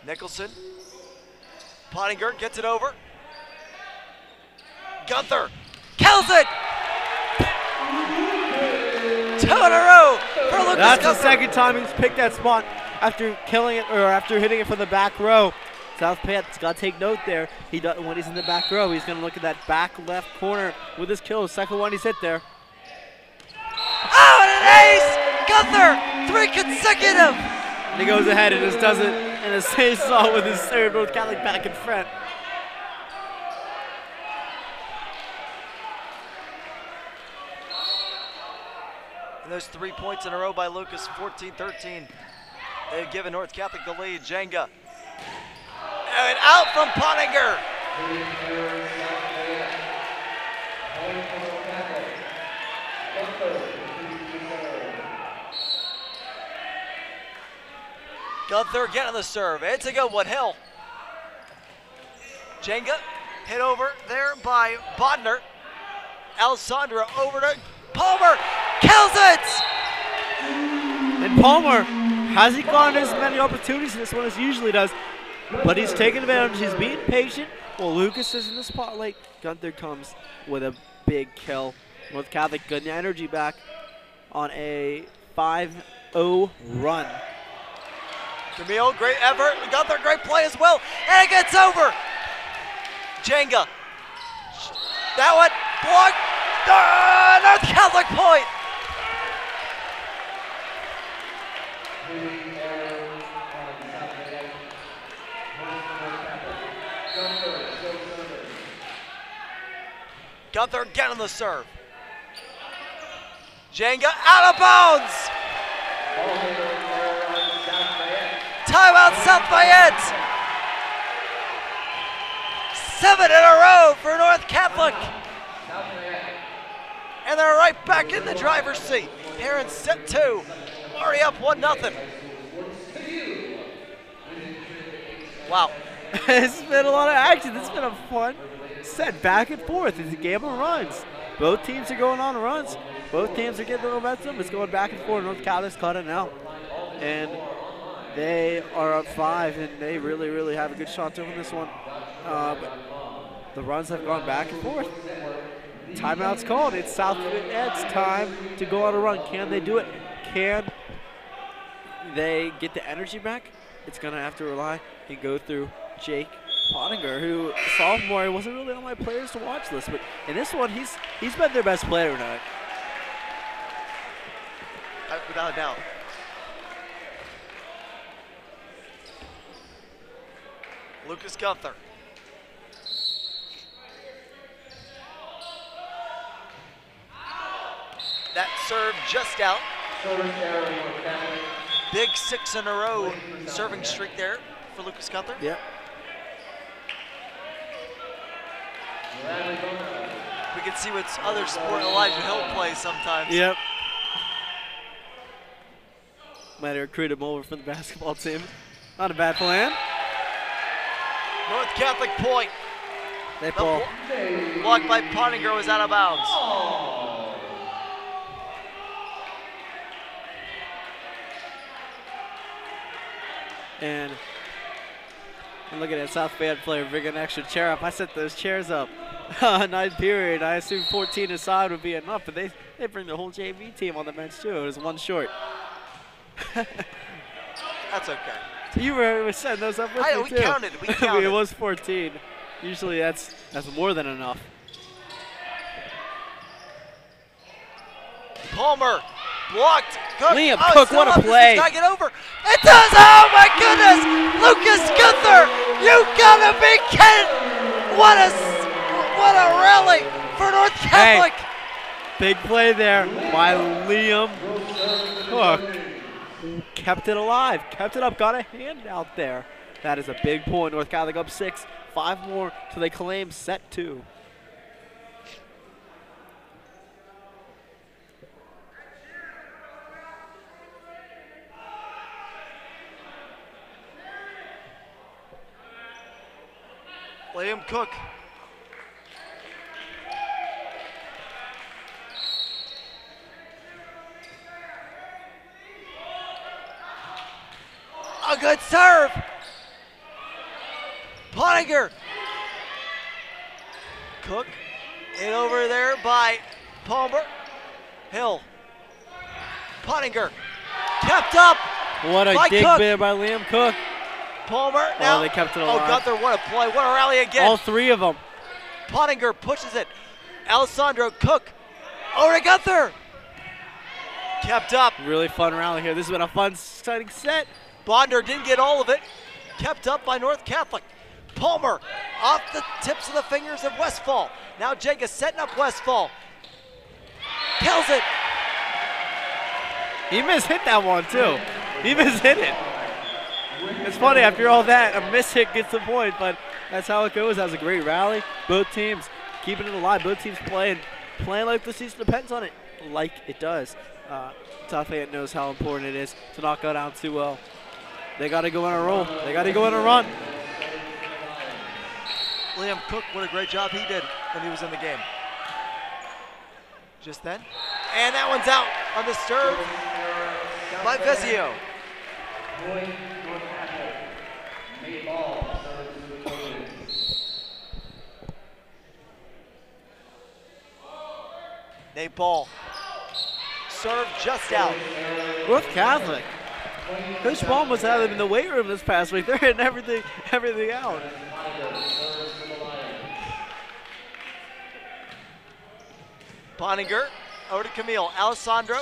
[SPEAKER 3] Nicholson. Pottinger gets it over. Gunther kills it! 2 in a row for Lucas
[SPEAKER 4] That's
[SPEAKER 3] Gunther.
[SPEAKER 4] the second time he's picked that spot after killing it, or after hitting it from the back row. South Fayette's got to take note there. He does, when he's in the back row, he's going to look at that back left corner with his kill. The second one he's hit there.
[SPEAKER 3] Oh, and an ace! Gunther, 3 consecutive!
[SPEAKER 4] And he goes ahead and just does it in a seesaw with his third. North Catholic back in front.
[SPEAKER 3] And those 3 points in a row by Lucas, 14-13. They've given North Catholic the lead. Jenga. And out from Pottinger. Gunther again on the serve. It's a good one, Hill. Jenga hit over there by Bodner. Alessandra over to Palmer. Kills it!
[SPEAKER 4] And Palmer hasn't gotten as many opportunities in this one as he usually does, but he's taking advantage. He's being patient. Well, Lucas is in the spotlight. Gunther comes with a big kill. North Catholic getting energy back on a 5-0 run.
[SPEAKER 3] Camille, great effort. Gunther, great play as well. And it gets over. Jenga. That one blocked. North Catholic point. Gunther again on the serve. Jenga out of bounds. Timeout South Fayette. 7 in a row for North Catholic. And they're right back in the driver's seat. Here in set 2. Already up 1-0. Wow.
[SPEAKER 4] It's been a lot of action. It's been a fun set back and forth. It's a game of runs. Both teams are going on runs. Both teams are getting the momentum. It's going back and forth. North Catholic's caught it now. And they are up 5, and they really, really have a good shot to win this one. But the runs have gone back and forth. Timeout's called. It's South Fayette's time to go on a run. Can they do it? Can they get the energy back? It's going to have to rely and go through Jake Pottinger, who, sophomore, he wasn't really on my players to watch list, but in this one, he's been their best player tonight.
[SPEAKER 3] Without a doubt. Lucas Gunther. That serve just out. Big 6 in a row serving streak there for Lucas Gunther.
[SPEAKER 4] Yep.
[SPEAKER 3] We can see what other sport Elijah Hill plays sometimes.
[SPEAKER 4] Yep. Might have recruited him over for the basketball team. Not a bad plan.
[SPEAKER 3] North Catholic point.
[SPEAKER 4] They pull.
[SPEAKER 3] Blocked by Pottinger was out of bounds.
[SPEAKER 4] And look at that South Fayette player bringing an extra chair up. I set those chairs up. 9th period. I assumed 14 aside would be enough, but they bring the whole JV team on the bench too. It was 1 short.
[SPEAKER 3] That's okay.
[SPEAKER 4] You were setting those up with me
[SPEAKER 3] We
[SPEAKER 4] too.
[SPEAKER 3] counted. We counted.
[SPEAKER 4] It was 14. Usually that's more than enough.
[SPEAKER 3] Palmer blocked. Cook.
[SPEAKER 4] Liam Cook, what a play.
[SPEAKER 3] Does not get over. It does. Oh my goodness. Lucas Gunther, you gotta be kidding. What a rally for North Catholic.
[SPEAKER 4] Hey, big play there by Liam Cook. Kept it alive, kept it up, got a hand out there. That is a big point. North Catholic up 6, 5 more so they claim set 2.
[SPEAKER 3] Liam Cook. A good serve. Pottinger. Cook. In over there by Palmer. Hill. Pottinger. Kept up.
[SPEAKER 4] What a dig there by Liam Cook.
[SPEAKER 3] Palmer. Now,
[SPEAKER 4] they kept it alive.
[SPEAKER 3] Oh, Gunther, what a play. What a rally again.
[SPEAKER 4] All 3 of them.
[SPEAKER 3] Pottinger pushes it. Alessandro Cook. Over to Gunther. Kept up.
[SPEAKER 4] Really fun rally here. This has been a fun, exciting set.
[SPEAKER 3] Bonder didn't get all of it. Kept up by North Catholic. Palmer off the tips of the fingers of Westfall. Now Jenga setting up Westfall. Kills it.
[SPEAKER 4] He mishit that one, too. He mishit it. It's funny, after all that, a mishit gets the point, but that's how it goes. That was a great rally. Both teams keeping it alive. Both teams playing like the season depends on it, like it does. South Fayette knows how important it is to not go down too well. They got to go on a roll. They got to go on a run.
[SPEAKER 3] Liam Cook, what a great job he did when he was in the game. Just then. And that one's out on the serve by Vezio. Nate Ball. Serve just out.
[SPEAKER 4] North Catholic. Coach Baum was having in the weight room this past week. They're hitting everything out.
[SPEAKER 3] Bonninger over to Camille. Alessandro.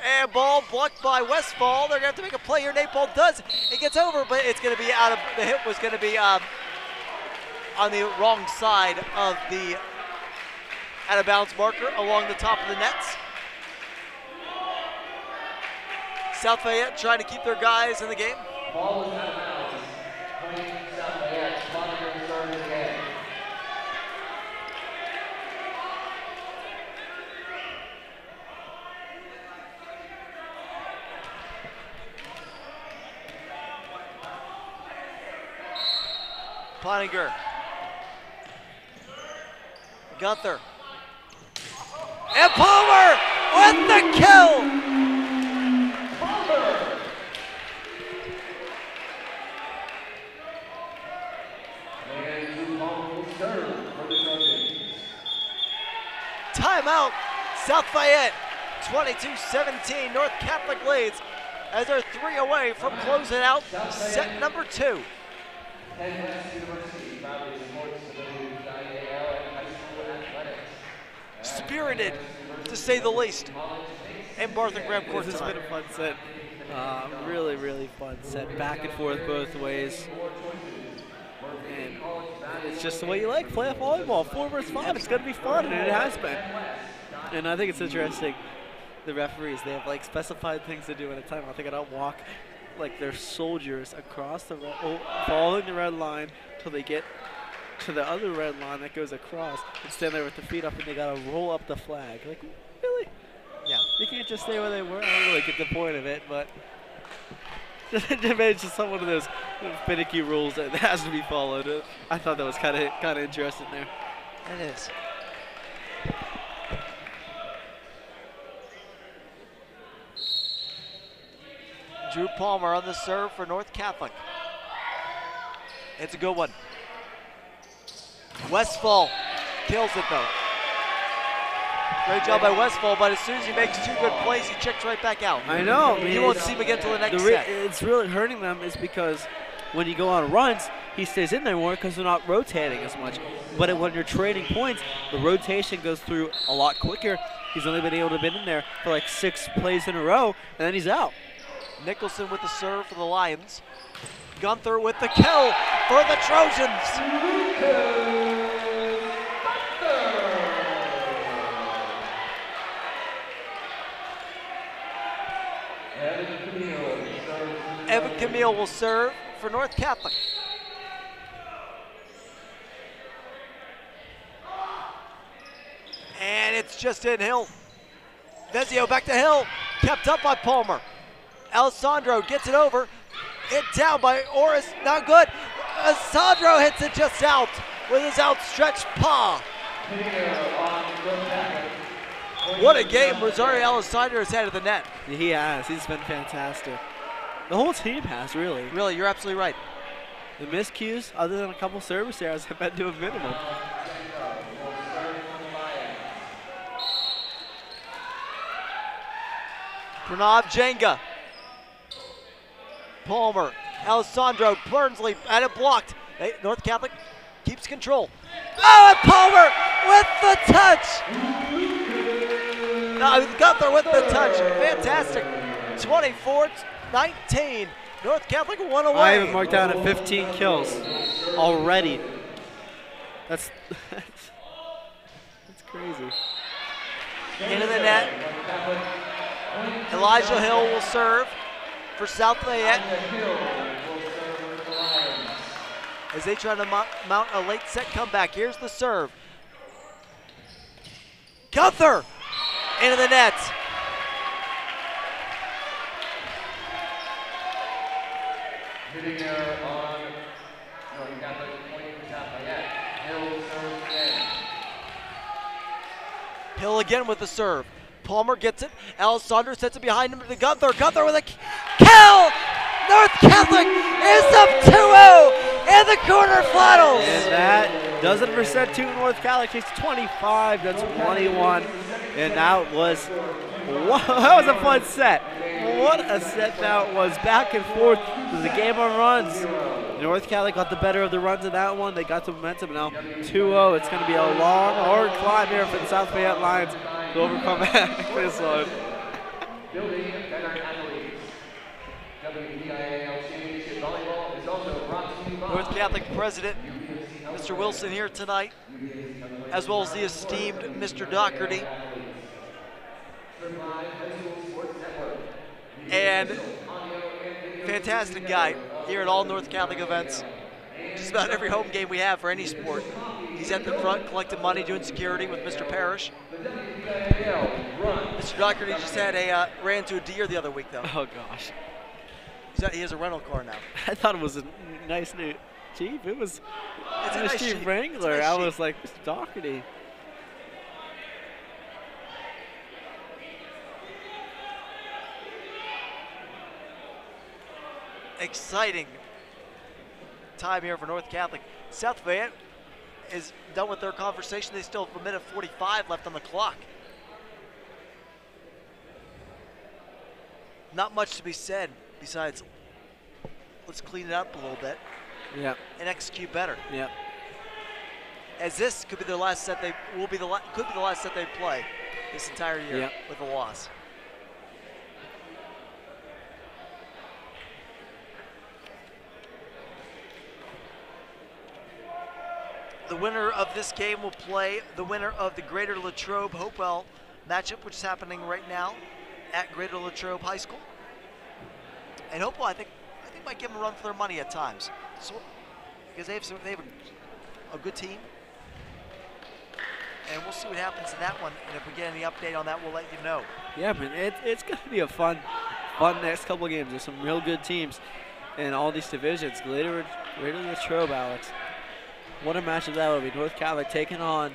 [SPEAKER 3] And ball blocked by Westfall. They're going to have to make a play here. Nate Ball does. It gets over, but it's going to be out of the hit was going to be on the wrong side of the out of bounds marker along the top of the nets. South Fayette trying to keep their guys in the game.
[SPEAKER 5] Ball is out of bounds. Point South Fayette. Bonninger starting again.
[SPEAKER 3] Bonninger. Gunther. And Palmer with the kill! Timeout, South Fayette, 22-17, North Catholic leads as they're 3 away from closing out set number 2. Spirited, to say the least, and Barth and Graham Court
[SPEAKER 4] This has
[SPEAKER 3] tonight.
[SPEAKER 4] been a fun set. Really, really fun set. Back and forth both ways. And it's just the way you like playoff volleyball. 4 versus 5. It's going to be fun, and it has been. And I think it's interesting. The referees, they have like specified things to do in a timeout. They got to walk like their soldiers across the following the red line till they get to the other red line that goes across and stand there with the feet up, and they got to roll up the flag. Like, really?
[SPEAKER 3] Yeah.
[SPEAKER 4] They can't just stay where they were. I don't really get the point of it, but it's just one of those finicky rules that has to be followed. I thought that was kind of interesting there.
[SPEAKER 3] It is. Drew Palmer on the serve for North Catholic. It's a good one. Westfall kills it though. Great job by Westfall, but as soon as he makes 2 good plays, he checks right back out.
[SPEAKER 4] I know.
[SPEAKER 3] You won't see him again until the next set.
[SPEAKER 4] It's really hurting them is because when you go on runs, he stays in there more because they're not rotating as much. But when you're trading points, the rotation goes through a lot quicker. He's only been able to be in there for like 6 plays in a row, and then he's out.
[SPEAKER 3] Nicholson with the serve for the Lions. Gunther with the kill for the Trojans. Evan Camille will serve for North Catholic. And it's just in Hill. Vezio back to Hill, kept up by Palmer. Alessandro gets it over, hit down by Oris, not good. Alessandro hits it just out with his outstretched paw. What a game Rosario Alessandro has had at the net.
[SPEAKER 4] He has. He's been fantastic. The whole team has, really.
[SPEAKER 3] Really, you're absolutely right.
[SPEAKER 4] The miscues, other than a couple service errors, have been to a minimum.
[SPEAKER 3] Pranav Jenga. Palmer, Alessandro, Burnsley had it blocked. Hey, North Catholic keeps control. Oh, and Palmer with the touch. No, Gunther with the touch. Fantastic. 24-19. North Catholic 1 away.
[SPEAKER 4] I have it marked down at 15 kills already. That's crazy.
[SPEAKER 3] Into the net. Elijah Hill will serve for South Fayette as they try to mount a late set comeback. Here's the serve. Gunther into the net.
[SPEAKER 5] Hitting error on North Catholic point for South Fayette. Hill serves again.
[SPEAKER 3] Hill again with the serve. Palmer gets it. Alessandro sets it behind him to Gunther. Gunther with a kill! North Catholic is up 2-0 in the quarterfinals.
[SPEAKER 4] And that does it for set 2. North Catholic takes 25 to 21. And that was a fun set. What a set that was. Back and forth. It was a game on runs. North Catholic got the better of the runs in that one. They got the momentum. Now 2-0. It's going to be a long, hard climb here for the South Fayette Lions to overcome this one.
[SPEAKER 5] Building better athletes. WPIAL Championship Volleyball is also brought to you by
[SPEAKER 3] North Catholic President, Mr. Wilson, here tonight, as well as the esteemed Mr. Doherty. And fantastic guy here at all North Catholic events. Just about every home game we have for any sport. He's at the front collecting money, doing security with Mr. Parrish. Mr. Doherty just had ran into a deer the other week, though.
[SPEAKER 4] Oh, gosh.
[SPEAKER 3] He has a rental car now.
[SPEAKER 4] I thought it was a nice new Jeep. It was
[SPEAKER 3] It's a nice
[SPEAKER 4] Jeep
[SPEAKER 3] Jeep.
[SPEAKER 4] Wrangler.
[SPEAKER 3] It's a nice
[SPEAKER 4] I
[SPEAKER 3] Jeep.
[SPEAKER 4] was like, Mr. Doherty.
[SPEAKER 3] Exciting time here for North Catholic. South Fayette is done with their conversation. They still have a minute 45 left on the clock. Not much to be said besides let's clean it up a little bit
[SPEAKER 4] Yeah,
[SPEAKER 3] and execute better.
[SPEAKER 4] yeah.
[SPEAKER 3] As this could be the last set they could be the last set they play this entire year
[SPEAKER 4] Yeah.
[SPEAKER 3] with a loss. The winner of this game will play the winner of the Greater Latrobe Hopewell matchup, which is happening right now at Greater Latrobe High School. And Hopewell, I think might give them a run for their money at times, so because they have a good team, and we'll see what happens in that one. And if we get any update on that, we'll let you know.
[SPEAKER 4] Yeah, man, it's going to be a fun next couple of games. There's some real good teams in all these divisions. Greater Latrobe, Alex. What a matchup that would be. North Catholic taking on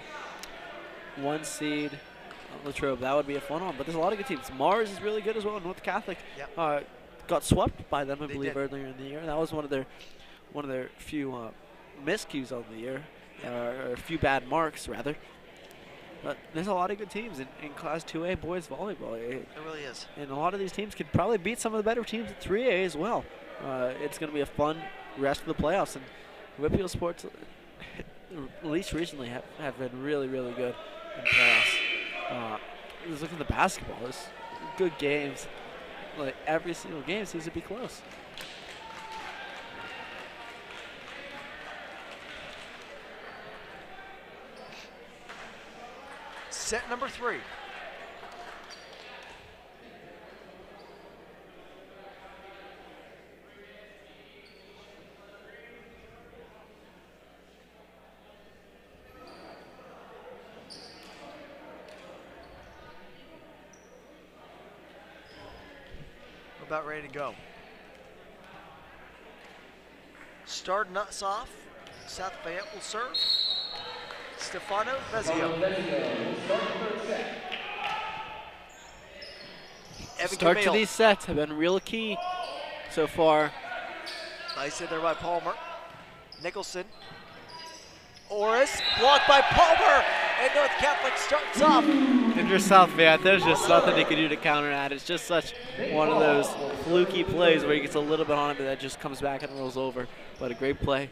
[SPEAKER 4] 1 seed Latrobe. That would be a fun one. But there's a lot of good teams. Mars is really good as well. North Catholic got swept by them, I believe, earlier in the year. That was one of their few miscues on the year, or a few bad marks rather. But there's a lot of good teams in Class 2A boys volleyball.
[SPEAKER 3] There really is.
[SPEAKER 4] And a lot of these teams could probably beat some of the better teams at 3A as well. It's going to be a fun rest of the playoffs. And WPIAL Sports, at least recently, have been really, really good in playoffs. Just look at the basketball. There's good games. Like every single game seems to be close.
[SPEAKER 3] Set number 3. We're about ready to go. Starting us off, South Fayette will serve. Stefano Vezio.
[SPEAKER 4] Start to these sets have been real key so far.
[SPEAKER 3] Nice hit there by Palmer. Nicholson. Orris blocked by Palmer, and North Catholic starts off.
[SPEAKER 4] If you're South Fayette, there's just nothing they can do to counter that. It's just such one of those fluky plays where he gets a little bit on it, but that just comes back and rolls over. But a great play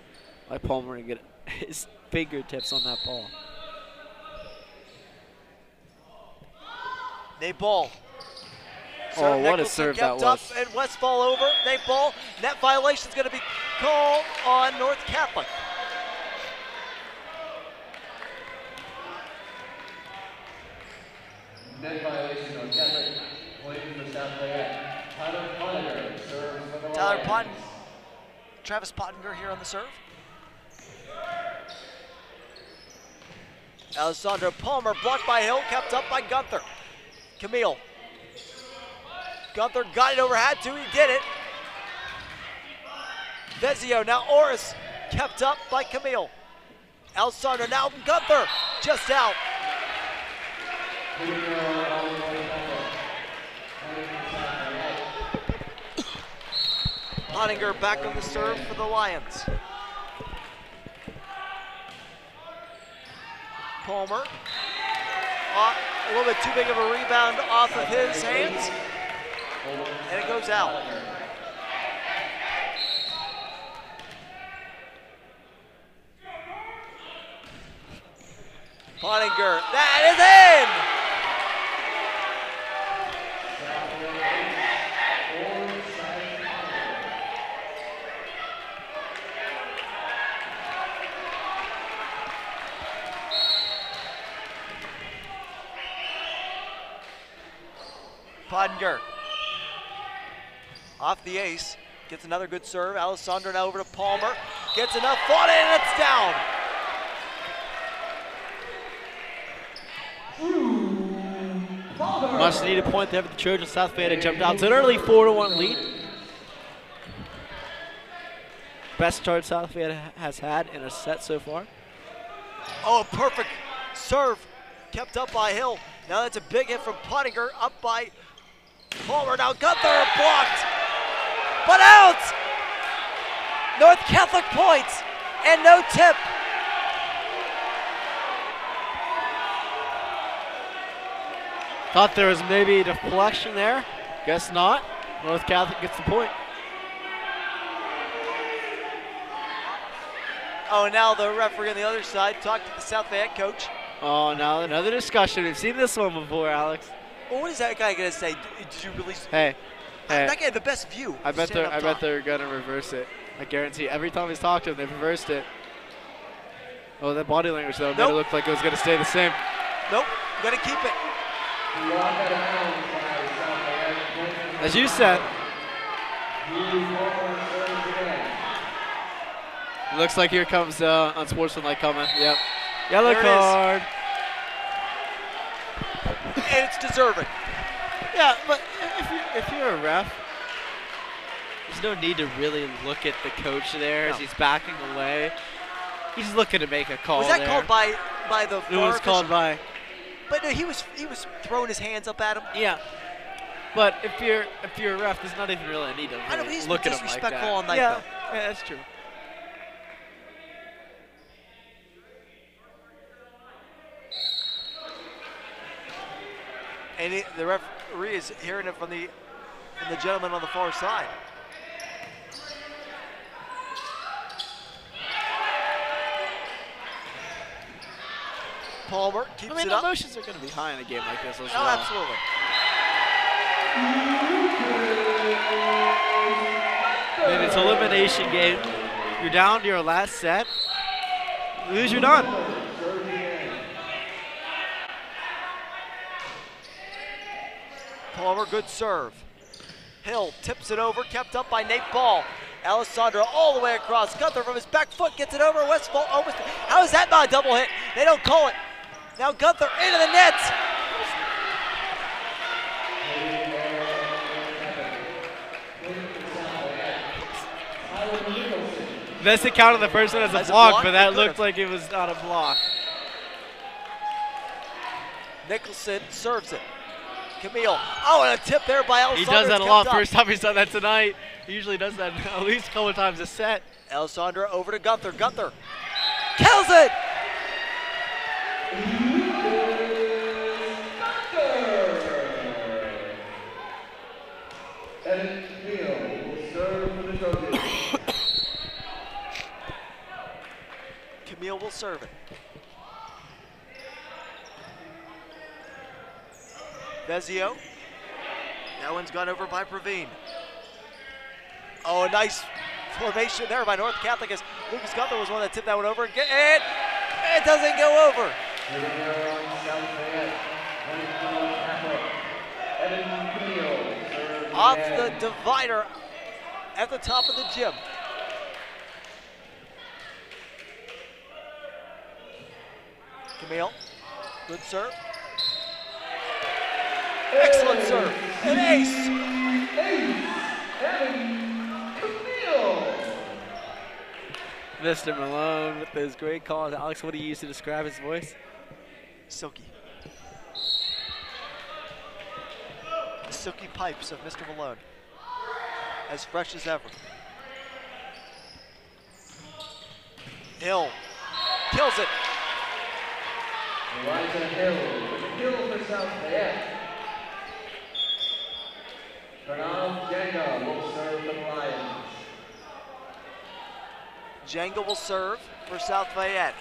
[SPEAKER 4] by Palmer to get his fingertips on that ball.
[SPEAKER 3] They ball.
[SPEAKER 4] Oh, what a serve that was.
[SPEAKER 3] Up and Westfall over. They ball. Net violation is going to be called on North Catholic.
[SPEAKER 5] Net violation on Catholic. Point
[SPEAKER 3] Travis Pottinger here on the serve. Alessandro Palmer blocked by Hill, kept up by Gunther. Camille. Gunther got it over, had to, he did it. Vezio, now Oris, kept up by Camille. Alessandro, now Gunther, just out. Pottinger back on the serve for the Lions. Palmer, a little bit too big of a rebound off of his hands, and it goes out. Pottinger, that is in! Pottinger off the ace, gets another good serve. Alessandro now over to Palmer, gets enough, fought it, and it's down.
[SPEAKER 4] Much needed point there for the Trojans. South Fayette jumped out to an early 4-1 lead. Best start South Fayette has had in a set so far.
[SPEAKER 3] Oh, perfect serve, kept up by Hill. Now that's a big hit from Pottinger, up by Palmer. Now Gunther blocked, but out! North Catholic points and no tip.
[SPEAKER 4] Thought there was maybe a deflection there. Guess not. North Catholic gets the point.
[SPEAKER 3] Oh, now the referee on the other side talked to the South Fayette coach.
[SPEAKER 4] Oh, now another discussion. We've seen this one before, Alex.
[SPEAKER 3] Well, what is that guy gonna say? Did you release?
[SPEAKER 4] Hey.
[SPEAKER 3] That guy had the best view.
[SPEAKER 4] I bet they're gonna reverse it. I guarantee. Every time he's talked to him, they've reversed it. Oh, that body language though made it look like it was gonna stay the same.
[SPEAKER 3] Nope, gonna keep it.
[SPEAKER 4] As you said. Looks like here comes unsportsmanlike comment. Yep. Yellow card.
[SPEAKER 3] And it's deserving.
[SPEAKER 4] Yeah, but if you're a ref, there's no need to really look at the coach there as he's backing away. He's looking to make a call.
[SPEAKER 3] Was that called by the VAR?
[SPEAKER 4] It was called by.
[SPEAKER 3] But no, he was throwing his hands up at him.
[SPEAKER 4] Yeah. But if you're a ref, there's not even really a need to really look at him like that.
[SPEAKER 3] All night,
[SPEAKER 4] yeah,
[SPEAKER 3] though.
[SPEAKER 4] Yeah, that's true.
[SPEAKER 3] And the referee is hearing it from the gentleman on the far side. Palmer keeps it up.
[SPEAKER 4] Emotions are going to be high in a game like this as well.
[SPEAKER 3] Oh, absolutely.
[SPEAKER 4] And it's an elimination game. You're down to your last set. You lose, you're done.
[SPEAKER 3] Palmer, good serve. Hill tips it over, kept up by Nate Ball. Alessandro all the way across. Gunther from his back foot gets it over. Westfall almost. How is that not a double hit? They don't call it. Now Gunther into the net.
[SPEAKER 4] This accounted the first one as a block, but that looked like it was not a block.
[SPEAKER 3] Nicholson serves it. Camille. Oh, and a tip there by Alessandro.
[SPEAKER 4] He does that a lot. First time he's done that tonight. He usually does that at least a couple of times a set.
[SPEAKER 3] Alessandro over to Gunther. Gunther kills it.
[SPEAKER 5] And Camille will serve for the Trojans.
[SPEAKER 3] Camille will serve it. Vezio. That one's gone over by Praveen. Oh, a nice formation there by North Catholic as Lucas Gunther was one that tipped that one over. And it doesn't go over. Off the divider at the top of the gym. Camille, good serve. Excellent serve, an ace.
[SPEAKER 4] Mr. Malone with those great calls. Alex, what do you use to describe his voice?
[SPEAKER 3] Silky. The silky pipes of Mr. Malone. As fresh as ever. Hill kills it.
[SPEAKER 5] Eliza Hill for South Fayette. Pranav Jenga will serve the Lions.
[SPEAKER 3] Jenga will serve for South Fayette.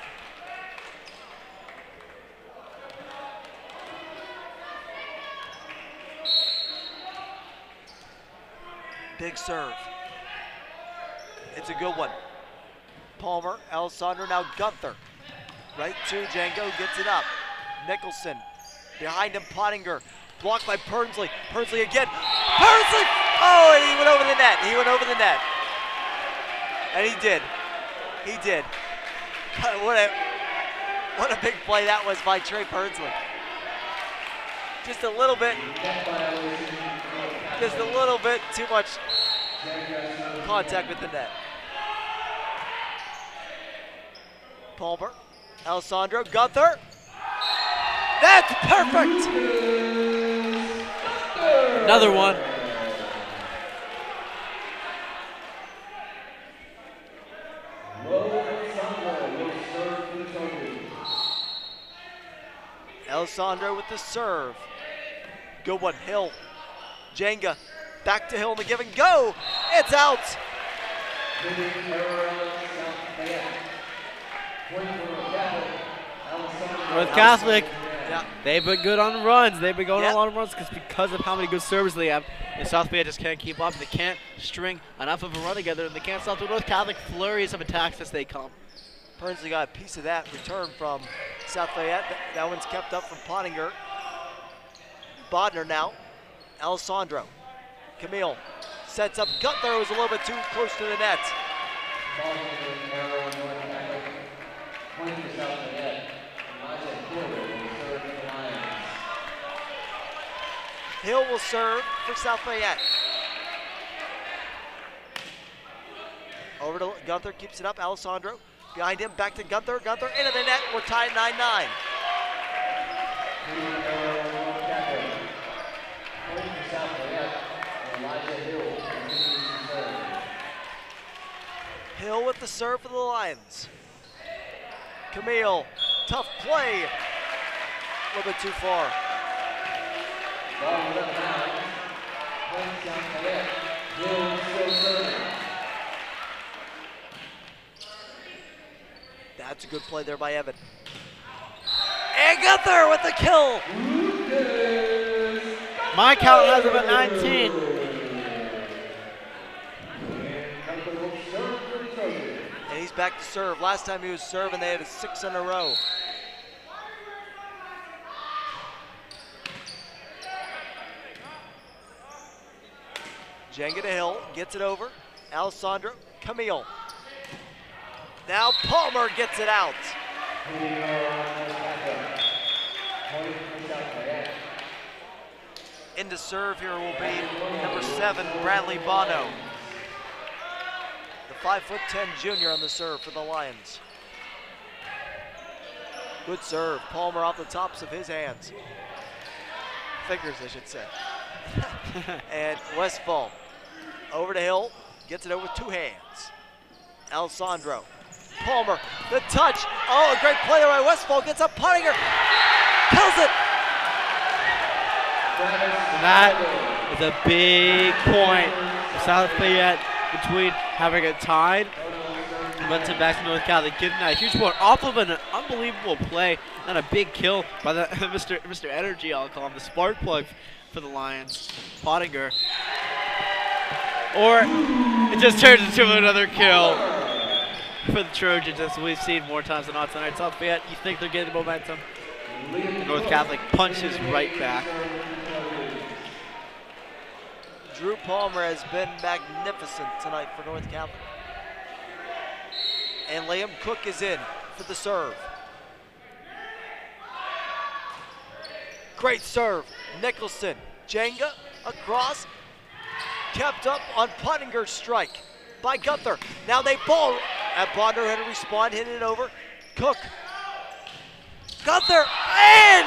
[SPEAKER 3] Big serve. It's a good one. Palmer, Alessandro, now Gunther. Right to Django, gets it up. Nicholson, behind him Pottinger. Blocked by Pernsley. Pernsley again. Pernsley! Oh, and he went over the net. He went over the net. And he did. He did. What a big play that was by Trey Pernsley. Just a little bit too much contact with the net. Palmer, Alessandro, Gunther. That's perfect!
[SPEAKER 4] Another one.
[SPEAKER 3] Alessandro with the serve. Good one, Hill. Jenga, back to Hill in the give and go. It's out.
[SPEAKER 4] North Catholic,
[SPEAKER 3] Yeah.
[SPEAKER 4] they've been good on runs. They've been going on a lot of runs because of how many good servers they have. And South Fayette just can't keep up. They can't string enough of a run together, and they can't stop the North Catholic flurries of attacks as they come.
[SPEAKER 3] Pernsley got a piece of that return from South Fayette. That one's kept up from Pottinger. Bodner now. Alessandro. Camille sets up. Gunther was a little bit too close to the net. Hill will serve for South Fayette. Over to Gunther, keeps it up. Alessandro behind him, back to Gunther. Gunther into the net. We're tied 9-9. Hill with the serve for the Lions. Camille, tough play. A little bit too far. That's a good play there by Evan. And Gunther with the kill.
[SPEAKER 4] My count has him at 19.
[SPEAKER 3] And he's back to serve. Last time he was serving, they had a 6 in a row. Jenga to Hill, gets it over. Alessandro, Camille. Now Palmer gets it out. Into serve here will be number 7, Bradley Bono. The 5'10" junior on the serve for the Lions. Good serve, Palmer off the tops of his hands. Fingers, I should say. And Westfall over to Hill, gets it over with 2 hands. Alessandro, Palmer, the touch. Oh, a great play there by Westfall, gets up Pottinger, kills it.
[SPEAKER 4] That is a big point for South Fayette between having it tied and went to back to North Catholic, getting that huge point off of an unbelievable play and a big kill by the Mr. Energy, I'll call him, the spark plug for the Lions, Pottinger. Or it just turns into another kill for the Trojans, as we've seen more times than not tonight. South Fayette, you think they're getting momentum? North Catholic punches right back.
[SPEAKER 3] Drew Palmer has been magnificent tonight for North Catholic. And Liam Cook is in for the serve. Great serve. Nicholson, Jenga, across. Kept up on Pottinger's strike by Gunther. Now they ball. And Bonder had to respond, hit it over. Cook. Gunther, in!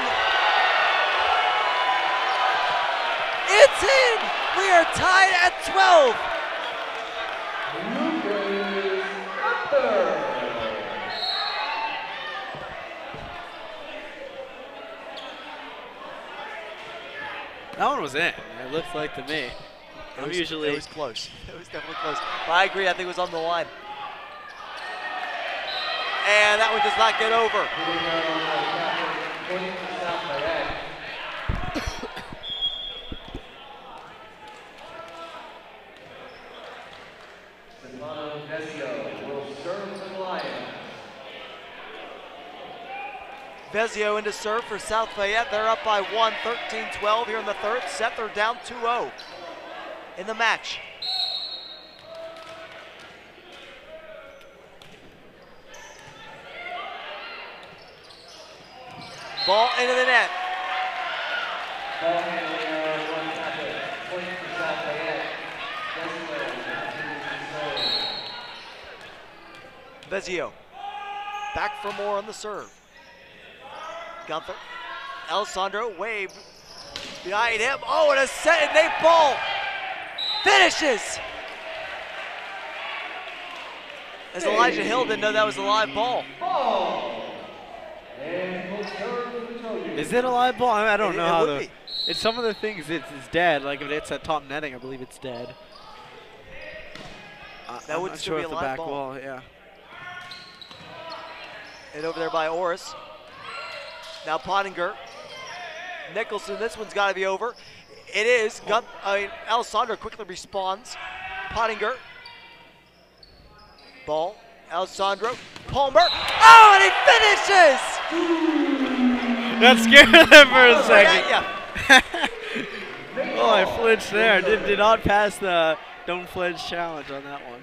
[SPEAKER 3] It's in! We are tied at 12.
[SPEAKER 4] That one was in. It looks like to me.
[SPEAKER 3] It was close. It was definitely close. But I agree, I think it was on the line. And that one does not get over. Vezio into serve for South Fayette. They're up by 1, 13-12 here in the third set. They're down 2-0 in the match. Ball into the net.
[SPEAKER 5] Ball handling one tackle. Point for South Fayette.
[SPEAKER 3] Vezio back for more on the serve. Gunther, Alessandro, wave behind him. Oh, and a set, and Nate Ball finishes. As Elijah Hill didn't know that was a live ball.
[SPEAKER 4] Is it a live ball? I don't know how
[SPEAKER 3] would be.
[SPEAKER 4] It's some of the things it's dead. Like if it's at top netting, I believe it's dead.
[SPEAKER 3] That would still be a live ball.
[SPEAKER 4] Wall, yeah.
[SPEAKER 3] And over there by Orris. Now Pottinger. Nicholson, this one's got to be over. It is. Alessandro quickly responds. Pottinger. Ball. Alessandro. Palmer. Oh, and he finishes!
[SPEAKER 4] That scared them for a second.
[SPEAKER 3] Yeah.
[SPEAKER 4] Oh, I flinched there. Did not pass the don't flinch challenge on that one.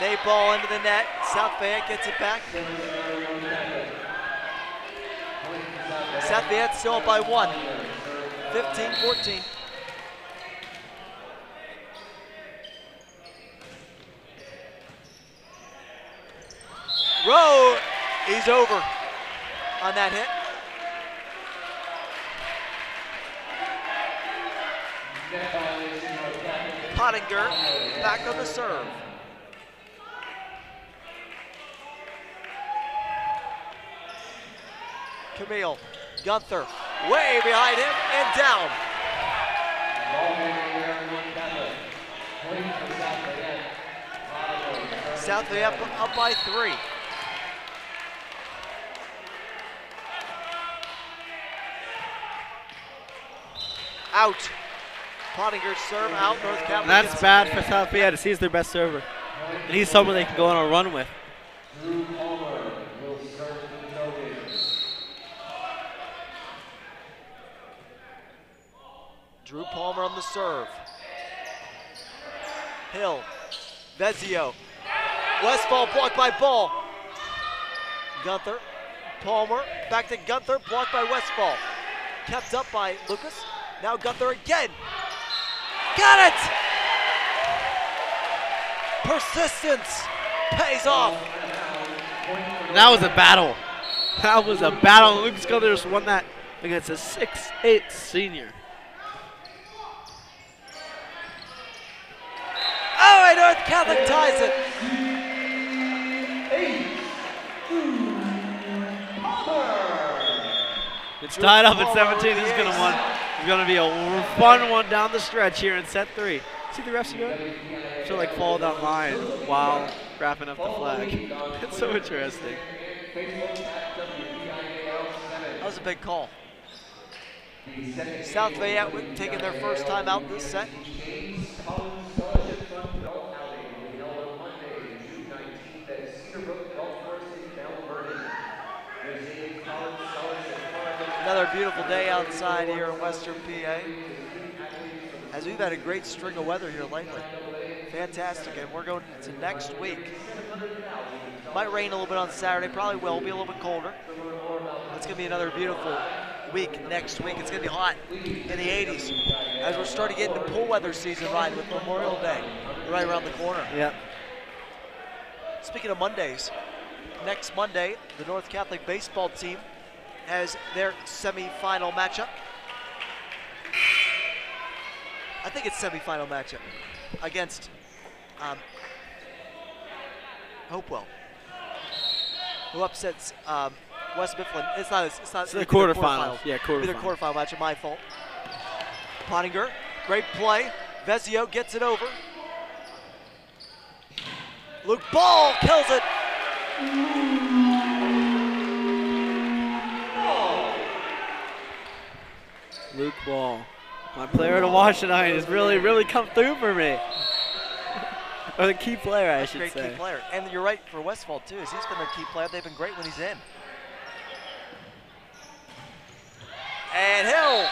[SPEAKER 3] Nate Ball into the net. South Fayette gets it back. South Fayette still up by 1. 15-14. Rowe, he's over on that hit. Pottinger back on the serve. Camille, Gunther, way behind him and down. South Fayette up by 3. Out. Pottinger's serve out. North Catholic.
[SPEAKER 4] That's bad for South Fayette. He's their best server. And he's someone they can go on a run with.
[SPEAKER 5] Drew Palmer will serve the Trojans.
[SPEAKER 3] Drew Palmer on the serve. Hill. Vezio. Westfall blocked by Ball. Gunther. Palmer. Back to Gunther. Blocked by Westfall. Kept up by Lucas. Now Gunther again. Got it! Persistence pays off.
[SPEAKER 4] That was a battle. That was a battle. Lucas Gunther just won that against a 6'8" senior.
[SPEAKER 3] Oh, and North Catholic ties it.
[SPEAKER 4] It's tied up at 17. This is gonna be a fun one down the stretch here in set 3. See the refs doing? She'll like fall down line while wrapping up the flag. It's so interesting.
[SPEAKER 3] That was a big call. South Fayette taking their first time out this set. Another beautiful day outside here in Western PA, as we've had a great string of weather here lately. Fantastic, and we're going into next week. Might rain a little bit on Saturday, probably will be a little bit colder. It's gonna be another beautiful week next week. It's gonna be hot in the 80s as we're starting to get into pool weather season right with Memorial Day right around the corner.
[SPEAKER 4] Yep.
[SPEAKER 3] Speaking of Mondays, next Monday, the North Catholic baseball team has their semifinal matchup. I think it's semifinal matchup against Hopewell, who upsets West Mifflin. It's
[SPEAKER 4] the quarterfinals. Yeah, quarterfinals.
[SPEAKER 3] Either quarterfinal matchup, my fault. Pottinger, great play. Vezio gets it over. Luke Ball kills it.
[SPEAKER 4] Luke Ball, my player to watch tonight, has really come through for me. Or the key player, I should say.
[SPEAKER 3] Great key player. And you're right for Westfall, too, as he's been their key player. They've been great when he's in. And Hill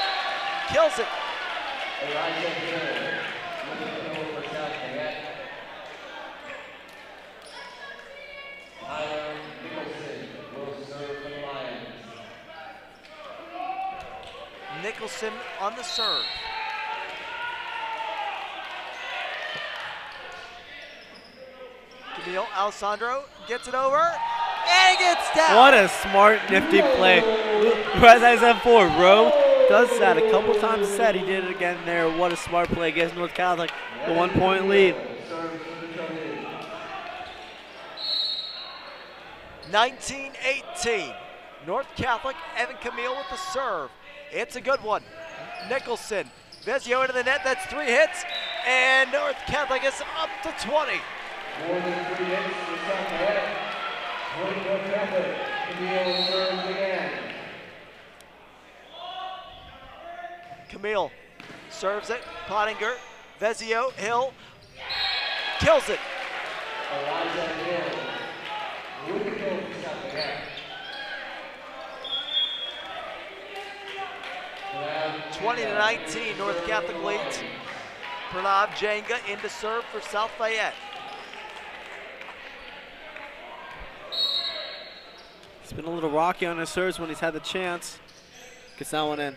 [SPEAKER 3] kills it. Nicholson on the serve. Camille Alessandro gets it over, and he gets down.
[SPEAKER 4] What a smart, nifty play. As I said before, Rowe does that a couple times a set. He did it again there. What a smart play. Gives North Catholic the 1-point lead.
[SPEAKER 3] 19-18. North Catholic, Evan Camille with the serve. It's a good one. Nicholson, Vezio into the net. That's 3 hits, and North Catholic is up to 20.
[SPEAKER 5] More than 3 hits for South Fayette. North Catholic. Camille serves again.
[SPEAKER 3] Camille serves it. Pottinger, Vezio, Hill kills it.
[SPEAKER 5] Eliza Hill with the kill for South Fayette.
[SPEAKER 3] 20-19, North Catholic leads. Pranav Jenga into serve for South Fayette.
[SPEAKER 4] He's been a little rocky on his serves when he's had the chance. Gets that one in.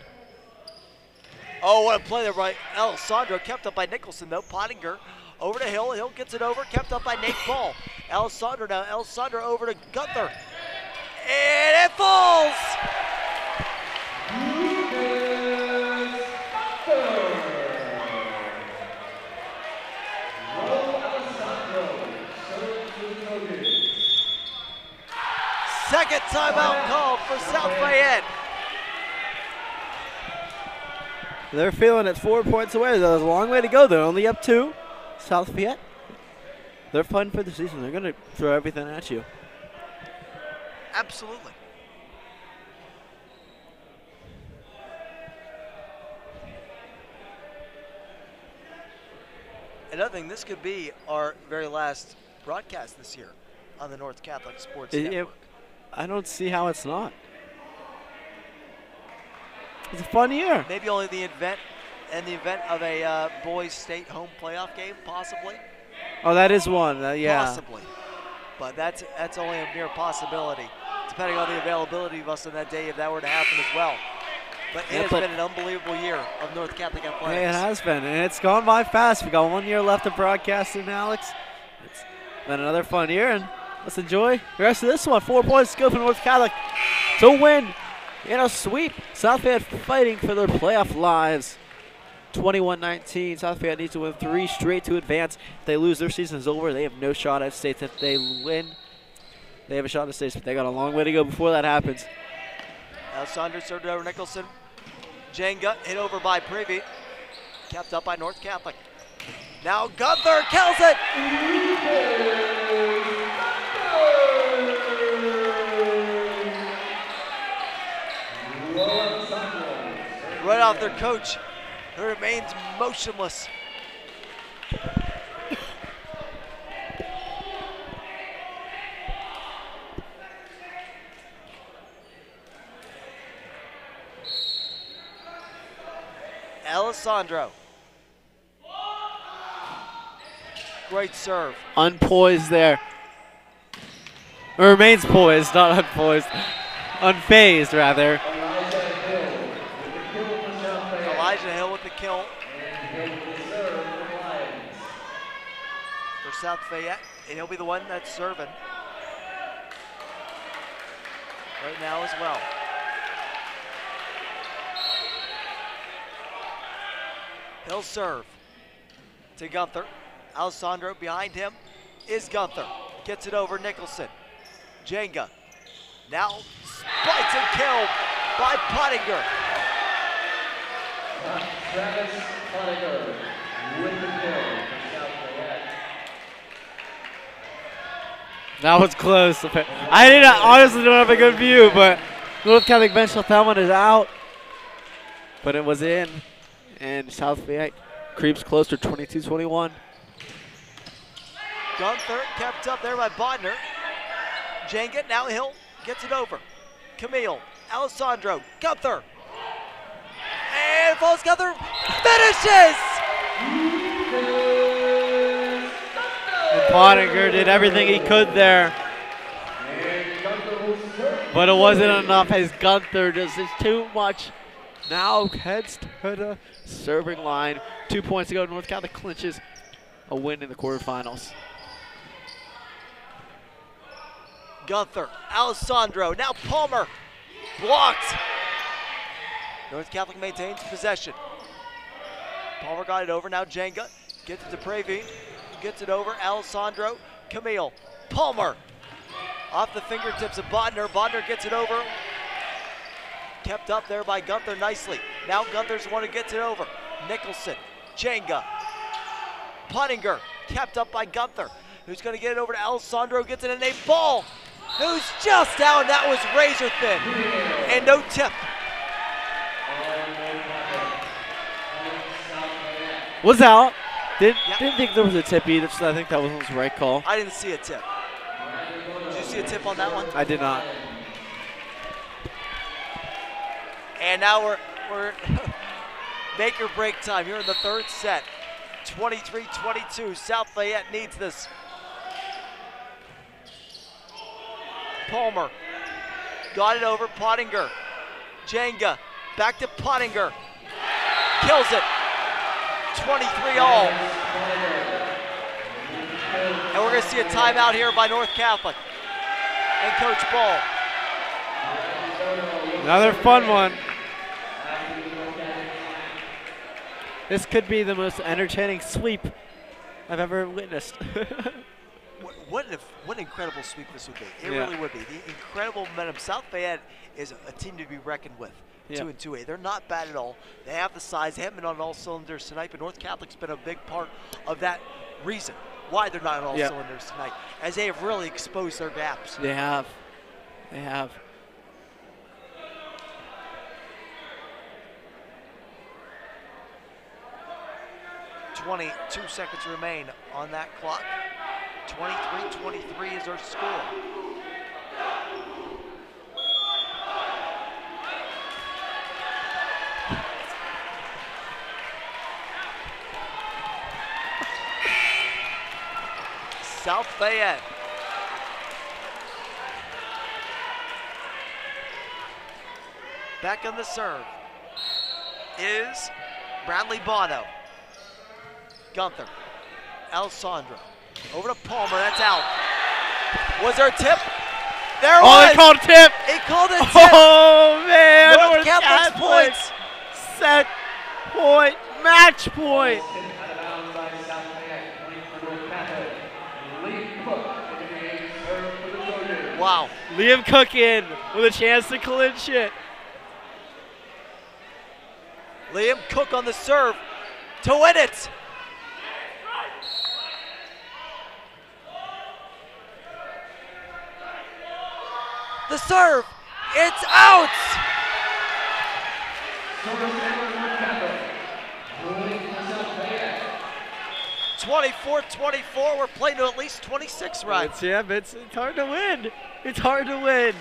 [SPEAKER 3] Oh, what a play there by Alessandro, kept up by Nicholson though. Pottinger over to Hill. Hill gets it over, kept up by Nate Ball. Alessandro now, Alessandro over to Gunther. And it falls! Second timeout called for South Fayette.
[SPEAKER 4] They're feeling it 4 points away. There's a long way to go. They're only up 2. South Fayette, they're fighting for the season. They're going to throw everything at you.
[SPEAKER 3] Absolutely. Another thing, this could be our very last broadcast this year on the North Catholic Sports Network.
[SPEAKER 4] I don't see how it's not. It's a fun year.
[SPEAKER 3] Maybe only the event of a boys state home playoff game, possibly.
[SPEAKER 4] Oh, that is one. Yeah.
[SPEAKER 3] Possibly, but that's only a mere possibility, depending on the availability of us on that day if that were to happen as well. But it has been an unbelievable year of North Catholic athletics.
[SPEAKER 4] It has been, and it's gone by fast. We got 1 year left of broadcasting, Alex. It's been another fun year, and let's enjoy the rest of this one. 4 points to go for North Catholic to win in a sweep. South Fayette fighting for their playoff lives. 21-19. South Fayette needs to win 3 straight to advance. If they lose, their season is over. They have no shot at states. If they win, they have a shot at states, but they got a long way to go before that happens.
[SPEAKER 3] Alessandro served over Nicholson. Jenga hit over by Privy. Kept up by North Catholic. Now Gunther kills it! Right off their coach, who remains motionless. Alessandro. Great serve.
[SPEAKER 4] Unpoised there. Or remains poised, not unpoised. Unfazed, rather.
[SPEAKER 3] Elijah Hill with the kill for South Fayette, and he'll be the one that's serving right now as well. He'll serve to Gunther. Alessandro behind him is Gunther. Gets it over Nicholson. Jenga. Now spikes and killed by Pottinger.
[SPEAKER 5] Travis Pottinger with the kill for South Fayette.
[SPEAKER 4] That was close. I honestly don't have a good view, but North Catholic bench thought that one is out. But it was in. And South Fayette creeps closer, 22-21.
[SPEAKER 3] Gunther kept up there by Bodner. Jenga, now Hill gets it over. Camille, Alessandro, Gunther. And falls Gunther, finishes!
[SPEAKER 4] And Pottinger did everything he could there. But it wasn't enough as Gunther does this too much. Now heads to the serving line. 2 points to go. North Catholic clinches a win in the quarterfinals.
[SPEAKER 3] Gunther, Alessandro, now Palmer, blocked. North Catholic maintains possession. Palmer got it over, now Jenga, gets it to Praveen, gets it over, Alessandro, Camille, Palmer, off the fingertips of Bodner, Bodner gets it over, kept up there by Gunther nicely. Now Gunther's the one who gets it over. Nicholson, Jenga, Pottinger, kept up by Gunther, who's gonna get it over to Alessandro, gets it in a ball, who's just down, that was razor thin, and no tip.
[SPEAKER 4] Was out. Didn't think there was a tip either, so I think that was the right call.
[SPEAKER 3] I didn't see a tip. Did you see a tip on that one?
[SPEAKER 4] I did not.
[SPEAKER 3] And now we're make or break time here in the third set. 23-22, South Fayette needs this. Palmer got it over, Pottinger. Jenga, back to Pottinger. Kills it. 23 all. And we're going to see a timeout here by North Catholic and Coach Ball.
[SPEAKER 4] Another fun one. This could be the most entertaining sweep I've ever witnessed.
[SPEAKER 3] What an incredible sweep this would be. It really would be. The incredible momentum. South Fayette is a team to be reckoned with. 2-2A. They're not bad at all. They have the size. They haven't been on all cylinders tonight, but North Catholic's been a big part of that reason why they're not on all cylinders tonight, as they have really exposed their gaps.
[SPEAKER 4] They have. They have.
[SPEAKER 3] .22 seconds remain on that clock. 23-23 is our score. South Fayette. Back on the serve is Bradley Bono. Gunther, Alessandro, over to Palmer, that's out. Was there a tip? There was!
[SPEAKER 4] They called a tip!
[SPEAKER 3] He called a tip!
[SPEAKER 4] Oh, man!
[SPEAKER 3] North Catholic's points!
[SPEAKER 4] Set point, match point!
[SPEAKER 3] Wow.
[SPEAKER 4] Liam Cook in with a chance to clinch it.
[SPEAKER 3] Liam Cook on the serve to win it. The serve, it's out! 24-24, we're playing to at least 26 runs.
[SPEAKER 4] It's hard to win. It's hard to win.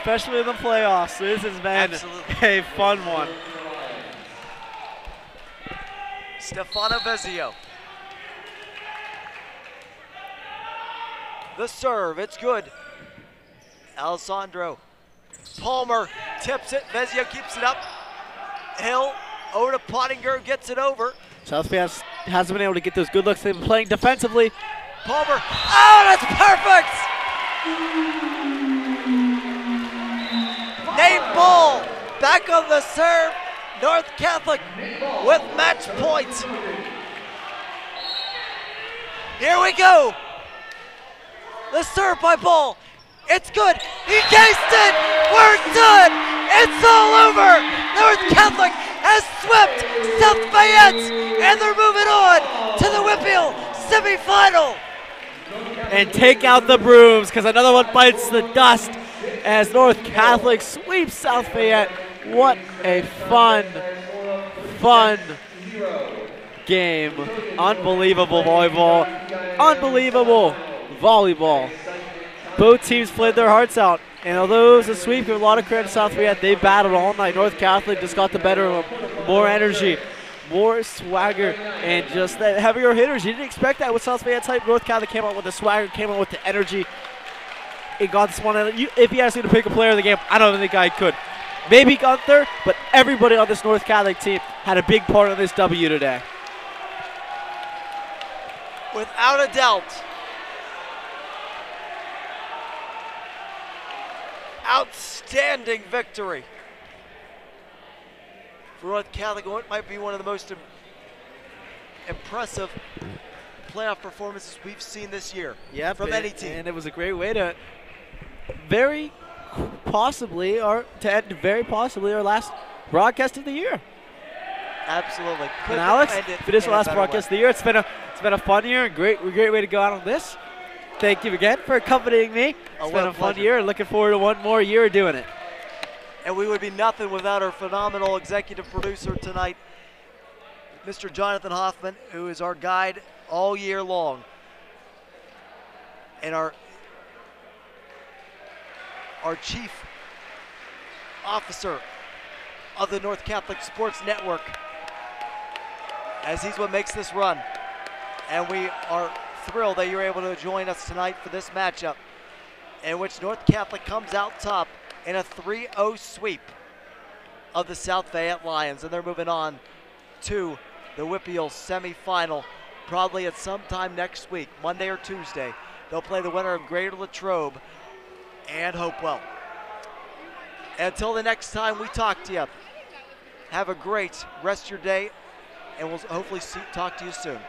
[SPEAKER 4] especially in the playoffs. This has been
[SPEAKER 3] Absolutely.
[SPEAKER 4] a fun one.
[SPEAKER 3] Stefano Vezio. The serve, it's good. Alessandro Palmer tips it. Vezio keeps it up. Hill over to Pottinger, gets it over.
[SPEAKER 4] South Fayette hasn't been able to get those good looks. They've been playing defensively.
[SPEAKER 3] Palmer, oh, that's perfect! Nate Bull back on the serve. North Catholic with match point. Here we go. The serve by Bull. It's good. He cased it. We're done. It's all over. North Catholic has swept South Fayette, and they're moving on to the WPIAL semifinal.
[SPEAKER 4] And take out the brooms, because another one bites the dust as North Catholic sweeps South Fayette. What a fun game. Unbelievable volleyball. Unbelievable volleyball. Both teams played their hearts out. And although it was a sweep, give a lot of credit to South Fayette. They battled all night. North Catholic just got the better of them. More energy, more swagger, and just that heavier hitters. You didn't expect that with South Fayette type. North Catholic came out with the swagger, came out with the energy. It got this one. If he asked me to pick a player of the game, I don't think I could. Maybe Gunther, but everybody on this North Catholic team had a big part of this W today.
[SPEAKER 3] Without a doubt. Outstanding victory for North Catholic. What might be one of the most impressive playoff performances we've seen this year from any team.
[SPEAKER 4] And it was a great way to very possibly our last broadcast of the year.
[SPEAKER 3] Absolutely.
[SPEAKER 4] And Alex, if it is the last broadcast of the year, it's been a fun year and great way to go out on this. Thank you again for accompanying me. It's been a fun year and looking forward to one more year doing it.
[SPEAKER 3] And we would be nothing without our phenomenal executive producer tonight, Mr. Jonathan Hoffman, who is our guide all year long. And our chief officer of the North Catholic Sports Network, as he's what makes this run. And we are thrilled that you're able to join us tonight for this matchup, in which North Catholic comes out top in a 3-0 sweep of the South Fayette Lions, and they're moving on to the WPIAL semifinal, probably at some time next week, Monday or Tuesday. They'll play the winner of Greater Latrobe and Hopewell. Until the next time we talk to you, have a great rest of your day, and we'll hopefully talk to you soon.